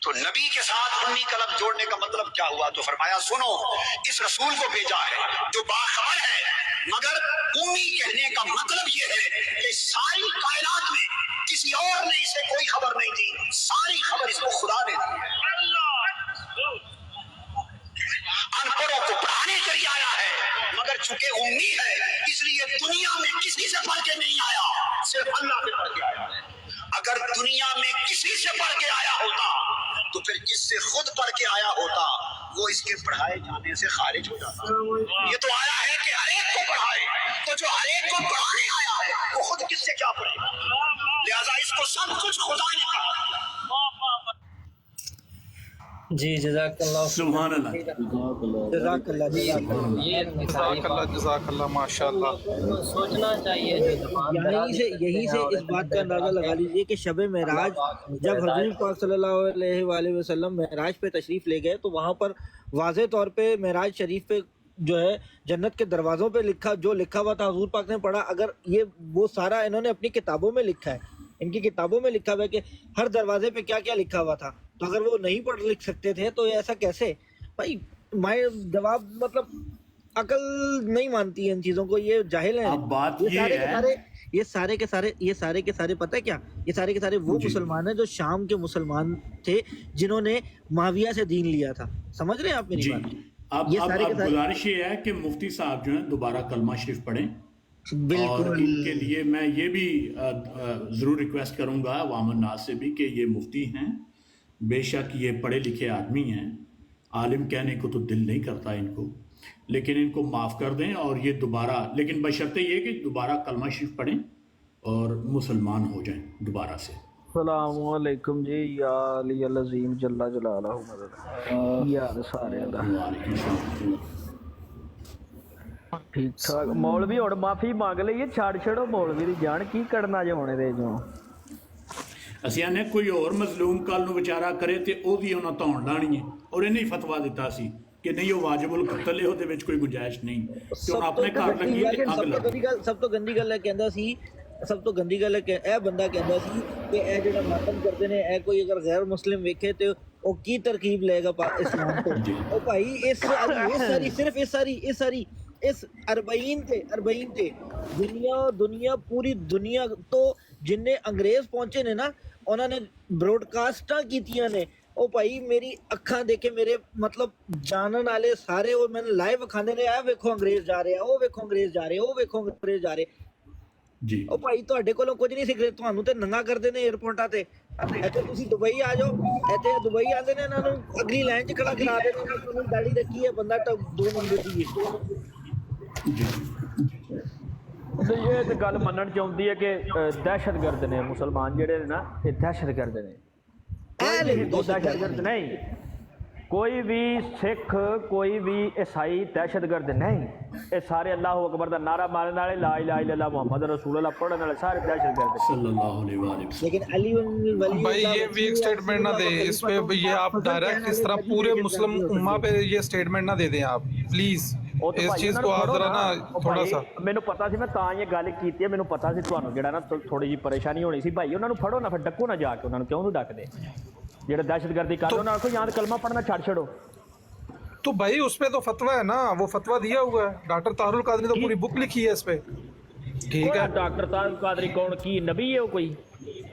تو نبی کے ساتھ امی کا لفظ جوڑنے کا مطلب کیا ہوا؟ تو فرمایا سنو، اس رسول کو بھیجا ہے جو باخبر ہے، مگر امی کہنے کا مطلب یہ ہے کہ ساری کائنات میں کسی اور نے اسے کوئی خبر نہیں دی، ساری خبر اس کو خدا نے دی۔ ان پڑھوں کو پڑھانے کے لیے آیا ہے، مگر چونکہ امی ہے اس لیے دنیا میں کسی سے پڑھ کے نہیں آیا، صرف اللہ سے پڑھ کے آیا ہے۔ اگر دنیا میں کسی سے پڑھ کے آیا ہوتا تو پھر جس سے خود پڑھ کے آیا ہوتا وہ اس کے پڑھائے جانے سے خارج ہو جاتا۔ یہ تو آیا ہے کہ ہر ایک کو پڑھائے، تو جو ہر ایک کو پڑھانے آیا ہے وہ خود کس سے کیا پڑھے گا؟ لہذا اس کو سب کچھ خدا نے کہا۔ جی جزاک اللہ، سبحان اللہ، جزاک اللہ، جزاک اللہ، ماشاء اللہ۔ سوچنا چاہیے یہیں سے اس بات کا اندازہ لگا لیجئے کہ شب معراج جب حضور پاک صلی اللہ علیہ وآلہ وسلم معراج پہ تشریف لے گئے تو وہاں پر واضح طور پہ معراج شریف پہ جو ہے جنت کے دروازوں پہ جو لکھا ہوا تھا حضور پاک نے پڑھا۔ اگر یہ وہ سارا انہوں نے اپنی کتابوں میں لکھا ہے، ان کی کتابوں میں لکھا ہوا ہے کہ ہر دروازے پہ کیا کیا لکھا ہوا تھا، تو اگر وہ نہیں پڑھ لکھ سکتے تھے تو ایسا کیسے؟ بھائی میں جواب مطلب عقل نہیں مانتی ہے ان چیزوں کو، یہ جاہل ہیں۔ اب بات یہ ہے، یہ سارے کے سارے پتہ ہے کیا، یہ سارے کے سارے وہ مسلمان ہیں جو شام کے مسلمان تھے جنہوں نے معاویہ سے دین لیا تھا۔ سمجھ رہے ہیں آپ میری بات؟ اب گزارش یہ ہے کہ مفتی صاحب جو ہیں دوبارہ کلمہ شریف پڑھیں، اور ان کے لیے میں یہ بھی ضرور ریکویسٹ کروں گا عوام الناس سے بھی کہ یہ مفتی ہیں، بے شک یہ پڑھے لکھے آدمی ہیں، عالم کہنے کو تو دل نہیں کرتا ان کو، لیکن ان کو معاف کر دیں اور یہ دوبارہ، لیکن بشرطے یہ کہ دوبارہ کلمہ شریف پڑھیں اور مسلمان ہو جائیں دوبارہ سے۔ السلام علیکم جی، یا علی العظیم جل جلالہ مدد یا سارے وعلیکم السلام۔ ٹھیک ٹھاک مولوی ہن معافی مانگ لئیے، چھڑ چھڑو مولوی دی جان، کی کرنا جو ہونے دے جو ਅਸੀਂ ਆਨੇ ਕੋਈ ਹੋਰ ਮਜ਼ਲੂਮ ਕੱਲ ਨੂੰ ਵਿਚਾਰਾ ਕਰੇ ਤੇ ਉਹਦੀ ਉਹਨਾਂ ਧੌਣ ਲਾਣੀ ਹੈ, ਔਰ ਇਹਨੇ ਹੀ ਫਤਵਾ ਦਿੱਤਾ ਸੀ ਕਿ ਨਹੀਂ ਉਹ ਵਾਜਿਬੁਲ ਕਤਲ ਹੈ, ਉਹਦੇ ਵਿੱਚ ਕੋਈ ਗੁੰਜਾਇਸ਼ ਨਹੀਂ, ਤੇ ਹੁਣ ਆਪਣੇ ਘਰ ਲੱਗੀ ਤੇ ਅੱਗ ਲੱਗੀ। ਸਭ ਤੋਂ ਗੰਦੀ ਗੱਲ ਹੈ ਕਹਿੰਦਾ ਸੀ, ਸਭ ਤੋਂ ਗੰਦੀ ਗੱਲ ਹੈ ਇਹ ਬੰਦਾ ਕਹਿੰਦਾ ਸੀ ਕਿ ਇਹ ਜਿਹੜਾ ਮਾਤਮ ਕਰਦੇ ਨੇ ਇਹ ਕੋਈ ਅਗਰ ਗੈਰ ਮੁਸਲਿਮ ਵੇਖੇ ਤੇ ਉਹ ਕੀ ਤਰਕੀਬ ਲਏਗਾ اسلام کو۔ ਉਹ ਭਾਈ ਇਸ ਸਾਰੀ ਸਿਰਫ ਇਸ 40 ਤੇ ਦੁਨੀਆ ਪੂਰੀ ਦੁਨੀਆ ਤੋਂ ਜਿੰਨੇ ਅੰਗਰੇਜ਼ ਪਹੁੰਚੇ ਨੇ ਨਾ ਉਹਨਾਂ ਨੇ ਬ੍ਰੋਡਕਾਸਟਾਂ ਕੀਤੀਆਂ ਨੇ। ਉਹ ਭਾਈ ਮੇਰੀ ਅੱਖਾਂ ਦੇਖੇ ਮੇਰੇ ਮਤਲਬ ਜਾਣਨ ਵਾਲੇ ਸਾਰੇ ਉਹ ਮੈਨੂੰ ਲਾਈਵ ਵਿਖਾਉਂਦੇ ਨੇ, ਇਹ ਵੇਖੋ ਅੰਗਰੇਜ਼ ਜਾ ਰਹੇ ਆ, ਉਹ ਵੇਖੋ ਅੰਗਰੇਜ਼ ਜਾ ਰਹੇ, ਉਹ ਵੇਖੋ ਅੰਗਰੇਜ਼ ਜਾ ਰਹੇ ਜੀ। ਉਹ ਭਾਈ ਤੁਹਾਡੇ ਕੋਲੋਂ ਕੁਝ ਨਹੀਂ ਸਿੱਖ ਰਹੇ, ਤੁਹਾਨੂੰ ਤੇ ਨੰਗਾ ਕਰਦੇ ਨੇ ਏਅਰਪੋਰਟਾਂ ਤੇ। ਇੱਥੇ ਤੁਸੀਂ ਦੁਬਈ ਆ ਜਾਓ, ਇੱਥੇ ਦੁਬਈ ਆਉਂਦੇ ਨੇ ਇਹਨਾਂ ਨੂੰ ਅਗਲੀ ਲਾਈਨ 'ਚ ਖੜਾ ਕਰਾ ਦਿੰਦੇ ਨੇ, ਤੁਹਾਨੂੰ ਦਾੜੀ ਰੱਖੀ ਹੈ ਬੰਦਾ 2 ਨੰਬਰ ਦੀ ਹੈ। ਇਹ ਤੇ ਗੱਲ ਮੰਨਣ ਚਾਹੁੰਦੀ ਹੈ ਕਿ ਦਹਿਸ਼ਤਗਰਦ ਨੇ ਮੁਸਲਮਾਨ ਜਿਹੜੇ ਨੇ ਨਾ, ਇਹ ਦਹਿਸ਼ਤਗਰਦ ਨੇ। ਦਹਿਸ਼ਤਗਰਦ ਨਹੀਂ, ਕੋਈ ਵੀ ਸਿੱਖ ਕੋਈ ਵੀ ਈਸਾਈ ਦਹਿਸ਼ਤਗਰਦ ਨਹੀਂ, ਇਹ ਸਾਰੇ ਅੱਲਾਹੁ ਅਕਬਰ ਦਾ ਨਾਰਾ ਮਾਰਨ ਵਾਲੇ, لا الہ الا اللہ محمد رسول اللہ پڑھنے والے سارے دہشتگرد ہیں۔ صلی اللہ علیہ وآلہ وسلم۔ لیکن علی بھائی یہ ویک سٹیٹمنٹ نہ دے اس پہ، یہ آپ ڈائریکٹ اس طرح پورے مسلم امہ پہ یہ سٹیٹمنٹ نہ دے دیں آپ پلیز، اس چیز کو آپ ذرا نا تھوڑا سا۔ ਮੈਨੂੰ ਪਤਾ ਸੀ, ਮੈਂ ਤਾਂ ਇਹ ਗੱਲ ਕੀਤੀ ਹੈ, ਮੈਨੂੰ ਪਤਾ ਸੀ ਤੁਹਾਨੂੰ ਜਿਹੜਾ ਨਾ ਥੋੜੀ ਜਿਹੀ ਪਰੇਸ਼ਾਨੀ ਹੋਣੀ ਸੀ ਭਾਈ। ਉਹਨਾਂ ਨੂੰ ਫੜੋ ਨਾ, ਫਿਰ ਡੱਕੋ ਨਾ ਜਾ ਕੇ ਉਹਨਾਂ ਨੂੰ, ਕਿਉਂ ਨੂੰ ਡੱਕਦੇ ਜਿਹੜੇ ਦਹਿਸ਼ਤਗਰਦੀ ਕਰ ਉਹਨਾਂ ਨੂੰ ਯਾਦ کلمہ پڑھنا چھڑ چھڑو۔ تو بھائی اس پہ تو فتویٰ ہے نا، وہ فتویٰ دیا ہوا ہے، ڈاکٹر طاہر القادری نے تو پوری بک لکھی ہے اس پہ، ٹھیک ہے۔ ڈاکٹر طاہر القادری کون کی نبی ہے وہ کوئی؟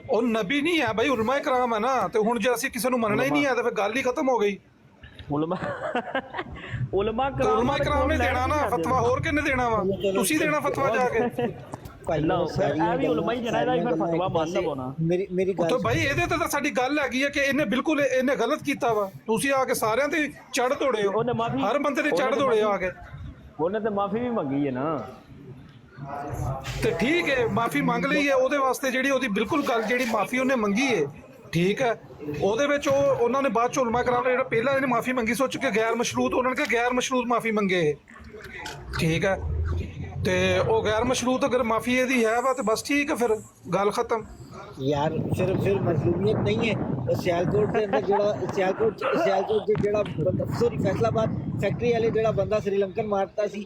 اور نبی نہیں ہے بھائی، علماء کرام ہے نا، تو ہن جے اسی کسی نو مننا ہی نہیں ہے تو پھر گل ہی ختم ہو گئی۔ علماء کرام نے دینا نا فتویٰ، اور کنے دینا وا؟ تسی دینا فتویٰ جا کے۔ تو بھائی ਇਹਦੇ ਤੇ ਤਾਂ ਸਾਡੀ ਗੱਲ ਹੈਗੀ ਹੈ ਕਿ ਇਹਨੇ ਬਿਲਕੁਲ ਇਹਨੇ ਗਲਤ ਕੀਤਾ ਵਾ, ਤੁਸੀਂ ਆ ਕੇ ਸਾਰਿਆਂ ਤੇ ਚੜ੍ਹ ਦੌੜੇ ਹੋ, ਹਰ ਬੰਦੇ ਤੇ ਚੜ੍ਹ ਦੌੜੇ ਆ ਕੇ। ਉਹਨੇ ਤੇ ਮਾਫੀ ਵੀ ਮੰਗੀ ਹੈ ਨਾ, ਤੇ ਠੀਕ ਹੈ ਮਾਫੀ ਮੰਗ ਲਈ ਹੈ, ਉਹਦੇ ਵਾਸਤੇ ਜਿਹੜੀ ਉਹਦੀ ਬਿਲਕੁਲ ਗੱਲ ਜਿਹੜੀ ਮਾਫੀ ਉਹਨੇ ਮੰਗੀ ਹੈ ਠੀਕ ਹੈ। ਉਹਦੇ ਵਿੱਚ ਉਹਨਾਂ ਨੇ ਬਾਅਦ ਚ ਉਲਮਾ ਕਰਾਮ ਨੇ ਜਿਹੜਾ ਪਹਿਲਾਂ ਇਹਨੇ ਮਾਫੀ ਮੰਗੀ ਸੋਚ ਕੇ ਗੈਰ ਮਸ਼ਰੂਤ, ਉਹਨਾਂ ਨੇ ਕਿਹਾ ਗੈਰ ਮਸ਼ਰੂਤ ਮਾਫੀ ਮੰਗੇ ਠੀਕ ਹੈ। ਤੇ ਉਹ ਗੈਰ ਮਸ਼ਰੂਤ ਅਗਰ ਮਾਫੀ ਇਹਦੀ ਹੈ ਵਾ ਤੇ ਬਸ ਠੀਕ ਹੈ, ਫਿਰ ਗੱਲ ਖਤਮ ਯਾਰ। ਫਿਰ ਮਜ਼ਲੂਮੀਅਤ ਨਹੀਂ ਹੈ। ਸਿਆਲਕੋਟ ਦੇ ਅੰਦਰ ਜਿਹੜਾ ਸਿਆਲਕੋਟ ਜਿਹੜਾ ਸੋਰੀ ਫੈਸਲਾਬਾਦ ਫੈਕਟਰੀ ਵਾਲੇ ਜਿਹੜਾ ਬੰਦਾ ਸ੍ਰੀਲੰਕਨ ਮਾਰਤਾ ਸੀ,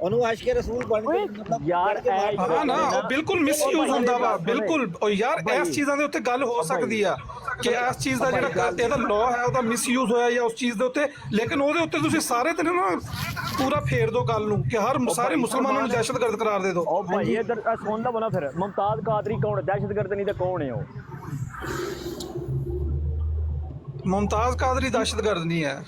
ਉਹਨੂੰ ਆਸ਼ਕ ਰਸੂਲ ਬਣ ਕੇ ਮਤਲਬ ਯਾਰ ਹਾਂ ਨਾ ਉਹ ਬਿਲਕੁਲ ਮਿਸਯੂਜ਼ ਹੁੰਦਾ ਵਾ ਬਿਲਕੁਲ ਉਹ ਯਾਰ ਇਸ ਚੀਜ਼ਾਂ ਦੇ ਉੱਤੇ ਗੱਲ ਹੋ ਸਕਦੀ ਆ ਕਿ ਇਸ ਚੀਜ਼ ਦਾ ਜਿਹੜਾ ਇਹਦਾ ਲਾਅ ਹੈ ਉਹਦਾ ਮਿਸਯੂਜ਼ ਹੋਇਆ ਜਾਂ ਉਸ ਚੀਜ਼ ਦੇ ਉੱਤੇ ਲੇਕਿਨ ਉਹਦੇ ਉੱਤੇ ਤੁਸੀਂ ਸਾਰੇ ਤੇ ਨਾ ਪੂਰਾ ਫੇਰ ਦਿਓ ਗੱਲ ਨੂੰ ਕਿ ਹਰ ਸਾਰੇ ਮੁਸਲਮਾਨਾਂ ਨੂੰ ਦਹਿਸ਼ਤਗਰਦ ਕਰਾਰ ਦੇ ਦਿਓ ਉਹ ਭਾਈ ਇਧਰ ਸੁਣ ਲਾ ਬਣਾ ਫਿਰ ਮੁਮਤਾਜ਼ ਕਾਦਰੀ ਕੌਣ ਦਹਿਸ਼ਤਗਰਦ ਨਹੀਂ ਤਾਂ ਕੌਣ ਹੈ ਉਹ ਮੁਮਤਾਜ਼ ਕਾਦਰੀ ਦਹਿਸ਼ਤਗਰਦ ਨਹੀਂ ਹੈ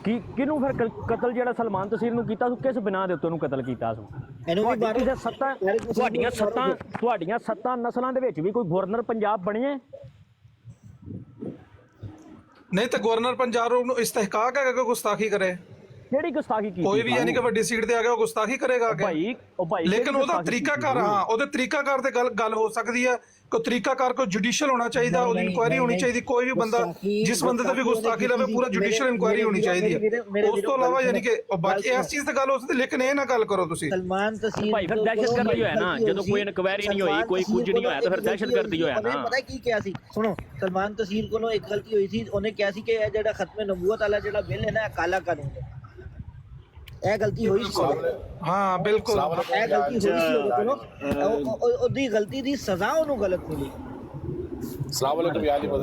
ਕਿਹਨੂੰ ਫਿਰ ਕਤਲ ਜਿਹੜਾ ਸਲਮਾਨ ਤਸੀਰ ਨੂੰ ਕੀਤਾ ਸੀ ਕਿਸ ਬਿਨਾਂ ਦੇ ਉੱਤੇ ਉਹਨੂੰ ਕਤਲ ਕੀਤਾ ਸੀ ਇਹਨੂੰ ਵੀ ਬਾਰੇ ਤੁਹਾਡੀਆਂ ਸੱਤਾਂ ਨਸਲਾਂ ਦੇ ਵਿੱਚ ਵੀ ਕੋਈ ਗਵਰਨਰ ਪੰਜਾਬ ਬਣਿਆ ਨਹੀਂ ਤੇ ਗਵਰਨਰ ਪੰਜਾਬ ਨੂੰ ਇਸਤਹਿਕਾਕ ਹੈ ਕਿ ਗੁਸਤਾਖੀ ਕਰੇ ਕਿਹੜੀ ਗੁਸਤਾਖੀ ਕੀਤੀ ਕੋਈ ਵੀ ਯਾਨੀ ਕਿ ਵੱਡੀ ਸੀਟ ਤੇ ਆ ਗਿਆ ਉਹ ਗੁਸਤਾਖੀ ਕਰੇਗਾ ਕਿ ਭਾਈ ਲੇਕਿਨ ਉਹਦਾ ਤਰੀਕਾਕਾਰ ਹਾਂ ਉਹਦੇ ਤਰੀਕਾਕਾਰ ਤੇ ਗੱਲ ਹੋ ਸਕਦੀ ਹੈ ਕੋਈ ਤਰੀਕਾਕਾਰ ਕੋਈ ਜੁਡੀਸ਼ੀਅਲ ਹੋਣਾ ਚਾਹੀਦਾ ਉਹਦੀ ਇਨਕੁਆਇਰੀ ਹੋਣੀ ਚਾਹੀਦੀ ਕੋਈ ਵੀ ਬੰਦਾ ਜਿਸ ਬੰਦੇ ਤੇ ਵੀ ਗੁਸਤਾਖੀ ਲਵੇ ਪੂਰਾ ਜੁਡੀਸ਼ੀਅਲ ਇਨਕੁਆਇਰੀ ਹੋਣੀ ਚਾਹੀਦੀ ਹੈ ਉਸ ਤੋਂ ਇਲਾਵਾ ਯਾਨੀ ਕਿ ਬਾਕੀ ਇਸ ਚੀਜ਼ ਤੇ ਗੱਲ ਹੋ ਸਕਦੀ ਲੇਕਿਨ ਇਹ ਨਾ ਗੱਲ ਕਰੋ ਤੁਸੀਂ ਸਲਮਾਨ ਤਸੀਰ ਭਾਈ ਫਿਰ ਦਹਿਸ਼ਤਗਰਦੀ ਹੋਇਆ ਨਾ ਜਦੋਂ ਕੋਈ ਇਨਕੁਆਇਰੀ ਨਹੀਂ ਹੋਈ ਕੋਈ ਕੁਝ ਨਹੀਂ ਹੋਇਆ ਤਾਂ ਫਿਰ ਦਹਿਸ਼ਤਗਰਦੀ ਹੋਇਆ ਨਾ ਪਤਾ ਕੀ ਕਿਹਾ ਸੀ ਸੁਣੋ ਸਲਮਾਨ ਤਸੀਰ ਕੋਲੋਂ ਇੱਕ ਗਲਤੀ ਹੋਈ ਸੀ ਉਹਨੇ ਕਿਹਾ ਸੀ ਕਿ ਇਹ ਜਿਹੜਾ ਖਤਮ ਨਬੂਵਤ ਵਾਲਾ ਜਿਹੜਾ ਬਿੱਲ ਹੈ ਨਾ ਕਾਲਾ ਕਾਨੂੰਨ ਹੈ ਇਹ ਗਲਤੀ ਹੋਈ ਸੀ ਹਾਂ ਬਿਲਕੁਲ ਇਹ ਗਲਤੀ ਹੋਈ ਸੀ ਉਹਦੇ ਕੋਲੋਂ ਉਹਦੀ ਗਲਤੀ ਦੀ ਸਜ਼ਾ ਉਹਨੂੰ ਗਲਤ ਮਿਲੀ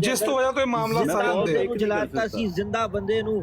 ਜਿਸ ਤੋਂ ਵਜ੍ਹਾ ਤੋਂ ਇਹ ਮਾਮਲਾ ਸਾਰਿਆਂ ਦੇ ਜਲਾਤਾ ਸੀ ਜ਼ਿੰਦਾ ਬੰਦੇ ਨੂੰ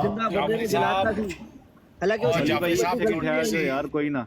ਜ਼ਿੰਦਾ ਬੰਦੇ ਨੂੰ ਜਲਾਤਾ ਸੀ ਹਾਲਾਂਕਿ ਉਹ ਭਾਈ ਠਹਿਰ ਜਾਓ ਯਾਰ ਕੋਈ ਨਾ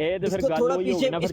ਇਹ ਤੇ ਫਿਰ ਗੱਲ ਹੋਈ ਹੋਈ ਨਾ ਫਿਰ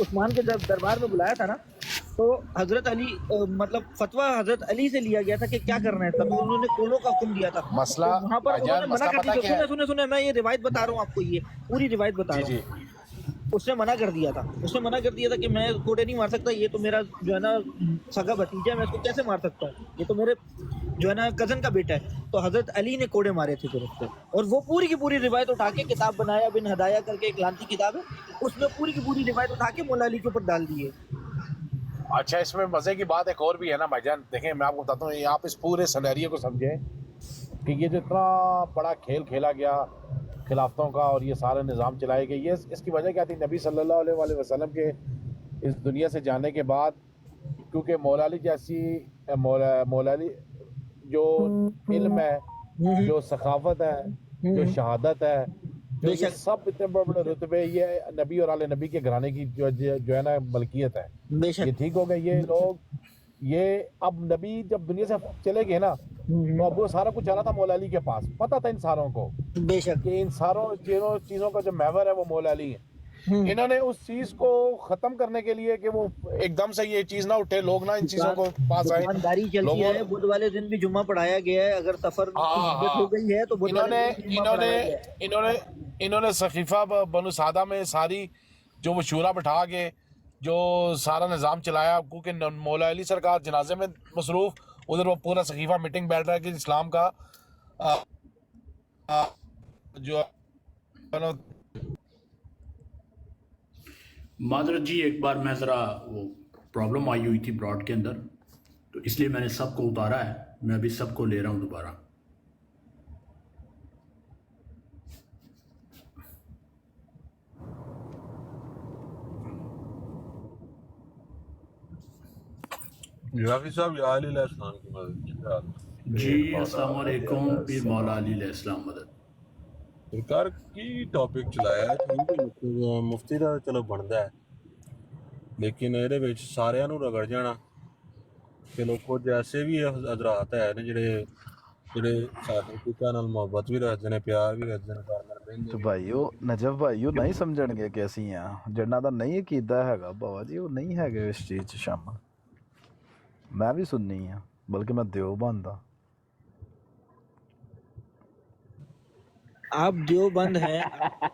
عثمان کے دربار میں بلایا تھا نا تو حضرت علی مطلب فتویٰ حضرت علی سے لیا گیا تھا کہ کیا کرنا ہے، تب انہوں نے کولوں کا حکم دیا تھا مسئلہ تو وہاں پر انہوں نے منع کر پتہ کیا ہے؟ دیا. سنے میں یہ روایت بتا رہا ہوں آپ کو، یہ پوری روایت بتا رہا ہوں. اس نے منع کر دیا تھا کہ میں کوڑے نہیں مار سکتا، یہ تو میرا جو ہے نا سگا بھتیجا ہے، میں اس کو کیسے مار سکتا ہوں، یہ تو میرے جو ہے نا کزن کا بیٹا ہے. تو حضرت علی نے کوڑے مارے تھے پھر اس پہ، اور وہ پوری کی پوری روایت اٹھا کے کتاب بنایا بن ہدایہ کر کے ایک لانتی کتاب ہے، اس میں پوری کی پوری روایت اٹھا کے مولا علی کے اوپر ڈال دی ہے. اچھا اس میں مزے کی بات ایک اور بھی ہے نا بھائی جان، دیکھیں میں آپ کو بتاتا ہوں، آپ اس پورے سینیریو کو سمجھیں کہ یہ جو اتنا بڑا کھیل کھیلا گیا خلافتوں کا اور یہ سارے نظام چلائے گئے، یہ اس کی وجہ کیا تھی؟ نبی صلی اللہ علیہ وآلہ وسلم کے اس دنیا سے جانے کے بعد، کیونکہ مولا علی جیسی مولا علی جو علم ہے، جو ثقافت ہے، جو شہادت ہے، جو یہ سب اتنے بڑے بڑے رتبے، یہ نبی اور آل نبی کے گھرانے کی جو ہے نا ملکیت ہے. یہ ٹھیک ہو گئے، یہ لوگ یہ اب نبی جب دنیا سے چلے گئے نا تو اب وہ سارا کچھ آ رہا تھا مولا علی کے پاس، پتہ تھا ان ساروں کو بے شک کہ ان ساروں چیزوں کا جو محور ہے وہ مولا علی ہے. انہوں نے اس چیز کو ختم کرنے کے لیے کہ وہ ایک دم سے یہ چیز نہ اٹھے، لوگ نہ ان چیزوں کو پاس آئے، دکانداری چلتی ہے، بدھ والے دن بھی جمعہ پڑھایا گیا ہے، اگر سفر ہو گئی ہے تو بدھ والے دن بھی جمعہ پڑھایا گیا ہے. انہوں نے سقیفہ بنو سعدہ میں ساری جو وہ شورا بٹھا کے جو سارا نظام چلایا، کیونکہ مولا علی سرکار جنازے میں مصروف، ادھر وہ پورا سقیفہ میٹنگ بیٹھ رہا ہے کہ اسلام کا جو معذرت جی، ایک بار میں ذرا وہ پرابلم آئی ہوئی تھی براڈ کے اندر، تو اس لیے میں نے سب کو اتارا ہے، میں ابھی سب کو لے رہا ہوں دوبارہ. جعفری صاحب، یا علی علیہ السلام کی مدد جی السلام علیکم. پیر مولا علی علیہ السلام مدد. سرکار کی ٹاپک چلایا ہے کہ مفتی دا چلو بنتا ہے، لیکن ਇਹਦੇ ਵਿੱਚ ਸਾਰਿਆਂ ਨੂੰ ਰਗੜ ਜਾਣਾ ਕਿ ਲੋਕੋ ਜੈਸੇ ਵੀ ਹਜ਼ਰਾਤ ਹੈ ਨੇ ਜਿਹੜੇ ਸਾਡੇ ਪਿਤਾ ਨਾਲ ਮੁਹੱਬਤ ਵੀ ਰੱਖਦੇ ਨੇ, ਪਿਆਰ ਵੀ ਰੱਖਦੇ ਨੇ, ਨਾਲ ਰਹਿੰਦੇ تو بھائیو نجف بھائیو نہیں سمجھن گے کہ اسی ہاں جنہاں دا نہیں کیتا ہے بابا جی، وہ نہیں ہے اس چیز چ شامل. میں بھی سننی ہاں، بلکہ میں دیوبند ہاں. آپ دیوبند ہیں،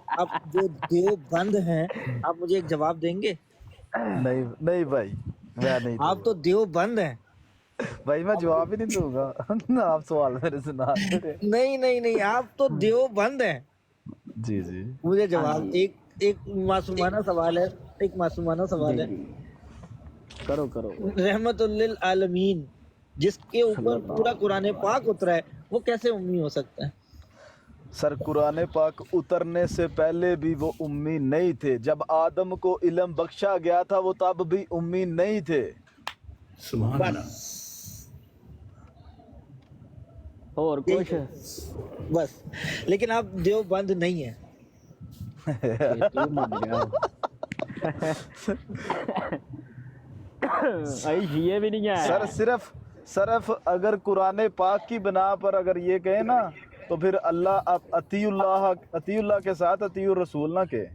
آپ جو دیوبند ہیں، آپ مجھے ایک جواب دیں گے؟ نہیں بھائی، میں نہیں آپ تو دیوبند ہیں. بھائی میں جواب ہی نہیں دوں گا. آپ سوال میرے سے نہ کریں. نہیں، آپ تو دیوبند ہیں. جی جی مجھے جواب ایک معصومانہ سوال ہے، ایک معصومانہ سوال ہے. کرو رحمت للعالمین جس کے اوپر پورا قرآن پاک اترا ہے، وہ کیسے امی ہو سکتا ہے؟ سر قرآن پاک اترنے سے پہلے بھی وہ امی نہیں تھے. جب آدم کو علم بخشا گیا تھا وہ تب بھی امی نہیں تھے. سبحان اللہ. اور کچھ بس. لیکن آپ دیوبند نہیں ہیں. یہ بھی نہیں ہے سر. صرف اگر قرآن پاک کی بنا پر اگر یہ کہیں نا تو پھر اطیع اللہ کے ساتھ اطیع الرسول نہ کہے.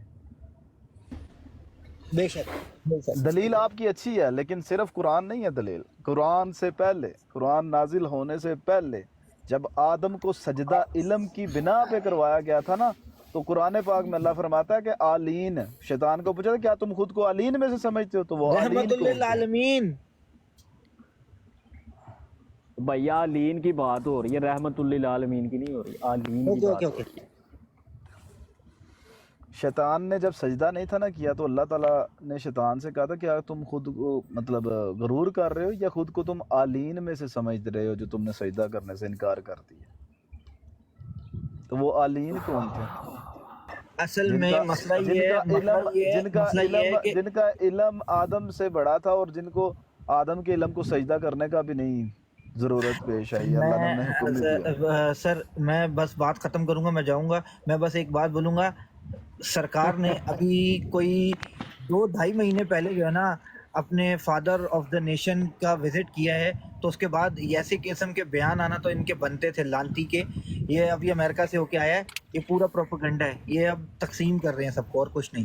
بے شک دلیل آپ کی اچھی ہے، لیکن صرف قرآن نہیں ہے دلیل. قرآن سے پہلے، قرآن نازل ہونے سے پہلے جب آدم کو سجدہ علم کی بنا پہ کروایا گیا تھا نا، تو قرآن پاک میں اللہ فرماتا ہے کہ آلین. شیطان کو پوچھا تھا کیا تم خود کو آلین میں سے سمجھتے ہو؟ تو وہ رحمت للعالمین. بھیا آلین کی بات ہو رہی ہے، رحمت للعالمین کی نہیں ہو رہی. آلین کی بات ہو رہی ہے. شیطان نے جب سجدہ نہیں تھا نا کیا تو اللہ تعالیٰ نے شیطان سے کہا تھا کیا تم خود کو مطلب غرور کر رہے ہو یا خود کو تم آلین میں سے سمجھ رہے ہو جو تم نے سجدہ کرنے سے انکار کر دیا؟ تو وہ آلین کون تھے؟ اصل میں مسئلہ یہ ہے جن کا علم آدم سے بڑا تھا اور جن کو آدم کے علم کو سجدہ کرنے کا بھی نہیں ضرورت پیش آئی. اللہ نے حکم نہیں دیا. سر میں بس بات ختم کروں گا، میں جاؤں گا. میں بس ایک بات بولوں گا، سرکار نے ابھی کوئی 2-2.5 مہینے پہلے جو ہے نا اپنے فادر آف دا نیشن کا وزٹ کیا ہے، تو اس کے بعد ایسے قسم کے بیان آنا تو ان کے بنتے تھے لانتی کے. یہ ابھی امریکہ سے ہو کے آیا ہے، یہ پورا پروپیگنڈا ہے، یہ اب تقسیم کر رہے ہیں سب کو اور کچھ نہیں.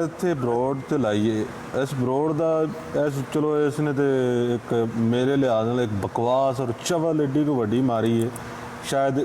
ਇੱਥੇ ਬਰੋਡ ਤੇ ਲਾਈਏ, ਇਸ ਬਰੋਡ ਦਾ ਇਸ ਚਲੋ ਇਸਨੇ ਤੇ ਇੱਕ ਮੇਰੇ ਲਿਹਾਜ਼ ਨਾਲ ਇੱਕ ਬਕਵਾਸ ਔਰ ਚਵਲ ਏਡੀ ਕੋ ਵੱਡੀ ਮਾਰੀ ਹੈ, ਸ਼ਾਇਦ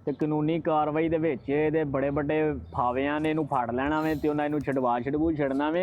ਤੇ ਕਾਨੂੰਨੀ ਕਾਰਵਾਈ ਦੇ ਵਿੱਚ ਇਹਦੇ ਬੜੇ ਵੱਡੇ ਫਾਵਿਆਂ ਨੇ ਇਹਨੂੰ ਫੜ ਲੈਣਾ ਵੇ ਤੇ ਉਹਨਾਂ ਇਹਨੂੰ ਛਡਵਾ ਛਡਣਾ ਵੇ।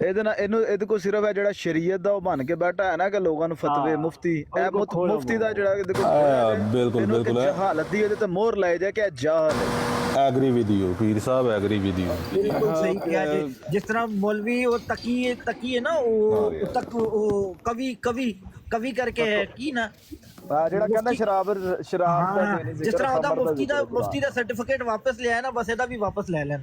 ਇਹਦੇ ਕੋਲ ਸਿਰਫ ਹੈ ਜਿਹੜਾ ਸ਼ਰੀਅਤ ਦਾ ਉਹ ਬਣ ਕੇ ਬੈਠਾ ਹੈ ਨਾ ਕਿ ਲੋਕਾਂ ਨੂੰ ਫਤਵੇ ਮੁਫਤੀ ਇਹ ਮੁਫਤੀ ਦਾ ਜਿਹੜਾ ਇਹਦੇ ਕੋਲ ਬਿਲਕੁਲ ਬਿਲਕੁਲ ਜਹਾਲਤ ਦੀ ਇਹਦੇ ਤੇ ਮੋਹਰ ਲਾਈ ਜਾ ਕਿ ਇਹ ਜਾਹਲ ਹੈ। ਐਗਰੀ ਵਿਦ ਯੂ ਪੀਰ ਸਾਹਿਬ, ਐਗਰੀ ਵਿਦ ਯੂ। ਬਿਲਕੁਲ ਸਹੀ ਕਿਹਾ ਜੀ। ਜਿਸ ਤਰ੍ਹਾਂ ਮੌਲਵੀ ਉਹ ਤਕੀ ਹੈ ਨਾ, ਉਹ ਤਕ ਉਹ ਕਵੀ ਕਰਕੇ ਹੈ ਕੀ ਨਾ ਜਿਹੜਾ ਕਹਿੰਦਾ ਸ਼ਰਾਬ ਦਾ ਦੇਣੀ ਜਿਸ ਤਰ੍ਹਾਂ ਉਹਦਾ ਮੁਫਤੀ ਦਾ ਸਰਟੀਫਿਕੇਟ ਵਾਪਸ ਲਿਆ ਨਾ, ਬਸ ਇਹਦਾ ਵੀ ਵਾਪਸ ਲੈ ਲੈਣ।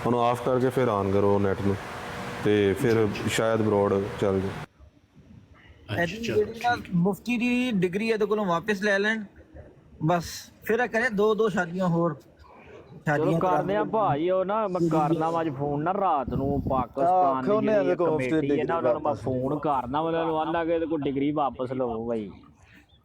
ਉਹਨੂੰ ਆਫ ਕਰਕੇ ਫਿਰ ਆਨ ਕਰੋ ਨੈਟ ਨੂੰ ਤੇ ਫਿਰ ਸ਼ਾਇਦ ਬਰੋਡ ਚੱਲ ਜਾਏ। ਜਿਹੜੀ ਨਾ ਮੁਫਤੀ ਦੀ ਡਿਗਰੀ ਇਹਦੇ ਕੋਲੋਂ ਵਾਪਸ ਲੈ ਲੈਣ, ਬਸ ਫਿਰ ਕਰੇ ਦੋ ਸ਼ਾਦੀਆਂ ਹੋਰ ਚਲੋ ਕਰਦੇ ਆ ਭਾਈ। ਉਹ ਨਾ ਮੈਂ ਕਰਨਾ ਅੱਜ ਫੋਨ ਨਾ ਰਾਤ ਨੂੰ ਪਾਕਿਸਤਾਨ ਦੀ ਜਿਹੜੀ ਕਮੇਟੀ ਹੈ ਨਾ ਉਹਨਾਂ ਨੂੰ ਮੈਂ ਫੋਨ ਕਰਨਾ, ਮਤਲਬ ਆਂਦਾ ਕਿ ਕੋਈ ਡਿਗਰੀ ਵਾਪਸ ਲਓ ਭਾਈ।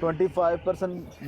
25%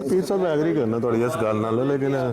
ਪੀਰ ਸਾਹਿਬ ਐਗਰੀ ਕਰਨਾ ਤੁਹਾਡੀ ਇਸ ਗੱਲ ਨਾਲ, ਲੇਕਿਨ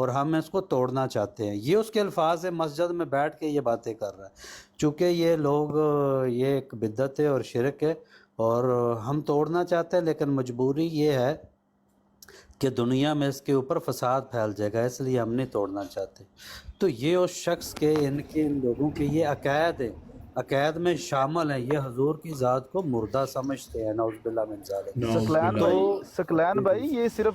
اور ہم اس کو توڑنا چاہتے ہیں. یہ اس کے الفاظ ہیں, مسجد میں بیٹھ کے یہ باتیں کر رہا ہے. چونکہ یہ لوگ یہ ایک بدعت ہے اور شرک ہے اور ہم توڑنا چاہتے ہیں, لیکن مجبوری یہ ہے کہ دنیا میں اس کے اوپر فساد پھیل جائے گا, اس لیے ہم نہیں توڑنا چاہتے. تو یہ اس شخص کے ان لوگوں کے یہ عقائد ہیں, عقائد میں شامل ہیں. یہ حضور کی ذات کو مردہ سمجھتے ہیں, نعوذ باللہ من ذالک. سکلین بھائی یہ صرف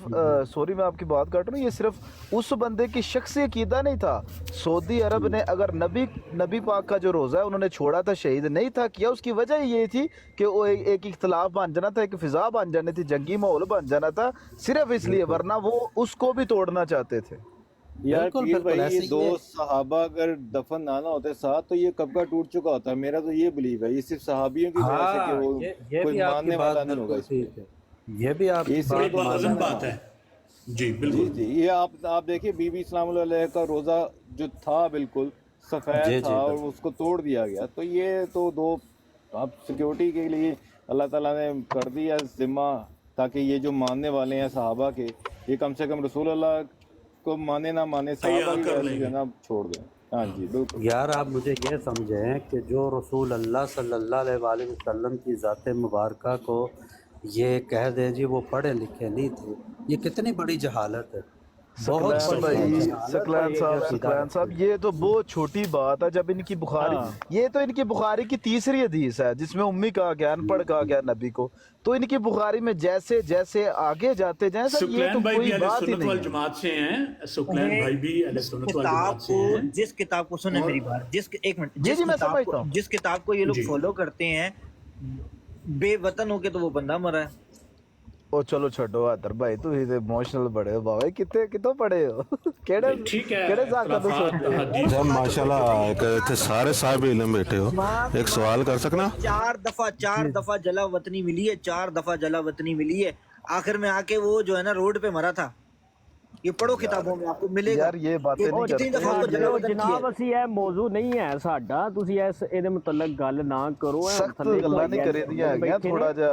سوری میں آپ کی بات کاٹ رہا ہوں, یہ صرف اس بندے کی شخصی عقیدہ نہیں تھا. سعودی عرب نے اگر نبی پاک کا جو روزہ ہے انہوں نے چھوڑا تھا, شہید نہیں تھا کیا, اس کی وجہ یہ تھی کہ وہ ایک اختلاف بن جانا تھا, ایک فضا بن جانی تھی, جنگی ماحول بن جانا تھا, صرف اس لیے, ورنہ وہ اس کو بھی توڑنا چاہتے تھے. یار پیر بھائی یہ دو صحابہ اگر دفن نہ ہوتے ساتھ تو یہ کب کا ٹوٹ چکا ہوتا ہے. میرا تو یہ بلیو ہے, یہ صرف صحابیوں کی وجہ سے کہ وہ کوئی ماننے والا نہیں ہوگا اس پہ. یہ بھی آپ کی بات ہے. جی بالکل جی یہ آپ دیکھیں بی بی اسلام اللہ علیہ کا روزہ جو تھا بالکل سفید تھا اور اس کو توڑ دیا گیا. تو یہ تو دو اب سیکیورٹی کے لیے اللہ تعالیٰ نے کر دیا ذمہ, تاکہ یہ جو ماننے والے ہیں صحابہ کے, یہ کم سے کم رسول اللہ کو مانے نہ مانے صحابہ کی جناب چھوڑ دیں. ہاں جی بالکل. یار آپ مجھے یہ سمجھیں کہ جو رسول اللہ صلی اللہ علیہ وآلہ وسلم کی ذات مبارکہ کو یہ کہہ دیں جی وہ پڑھے لکھے نہیں تھے, یہ کتنی بڑی جہالت ہے. سکلین صاحب یہ تو بہت چھوٹی بات ہے. جب ان کی بخاری, یہ تو ان کی بخاری کی تیسری حدیث ہے جس میں امی کہا گیا, ان پڑھ کہا گیا نبی کو, تو ان کی بخاری میں جیسے جیسے آگے جاتے جائیں سر یہ تو کوئی بات ہی نہیں ہے. جماعت سے ہیں سکلین بھائی بھی اہل سنت والجماعت سے ہیں. جس کتاب کو سنیں میری بات, ایک منٹ, جس کتاب کو یہ لوگ فالو کرتے ہیں, بے وطن ہو کے تو وہ بندہ مرا ہے. او چلو چھڈو حیدر بھائی, تو ہی موشنل بڑے ہو بابا, کتوں پڑے ہو, کیڑے ذاکر تو سوچتے ہو. جب ماشاءاللہ سارے صاحب علم بیٹھے ہو, ایک سوال کر سکنا. 4 دفعہ جلا وطنی ملی ہے, 4 دفعہ جلا وطنی ملی ہے. آخر میں آ کے وہ جو ہے نا روڈ پہ مرا تھا. یہ پڑھو کتابوں میں آپ کو ملے گا. یار یہ باتیں نہیں کرتے جناب اسی ہے موضوع نہیں ہے ساڈا, تسی اس دے متعلق گل نہ کرو. سخت گلاں نہیں کرے دیا ہے, تھوڑا جا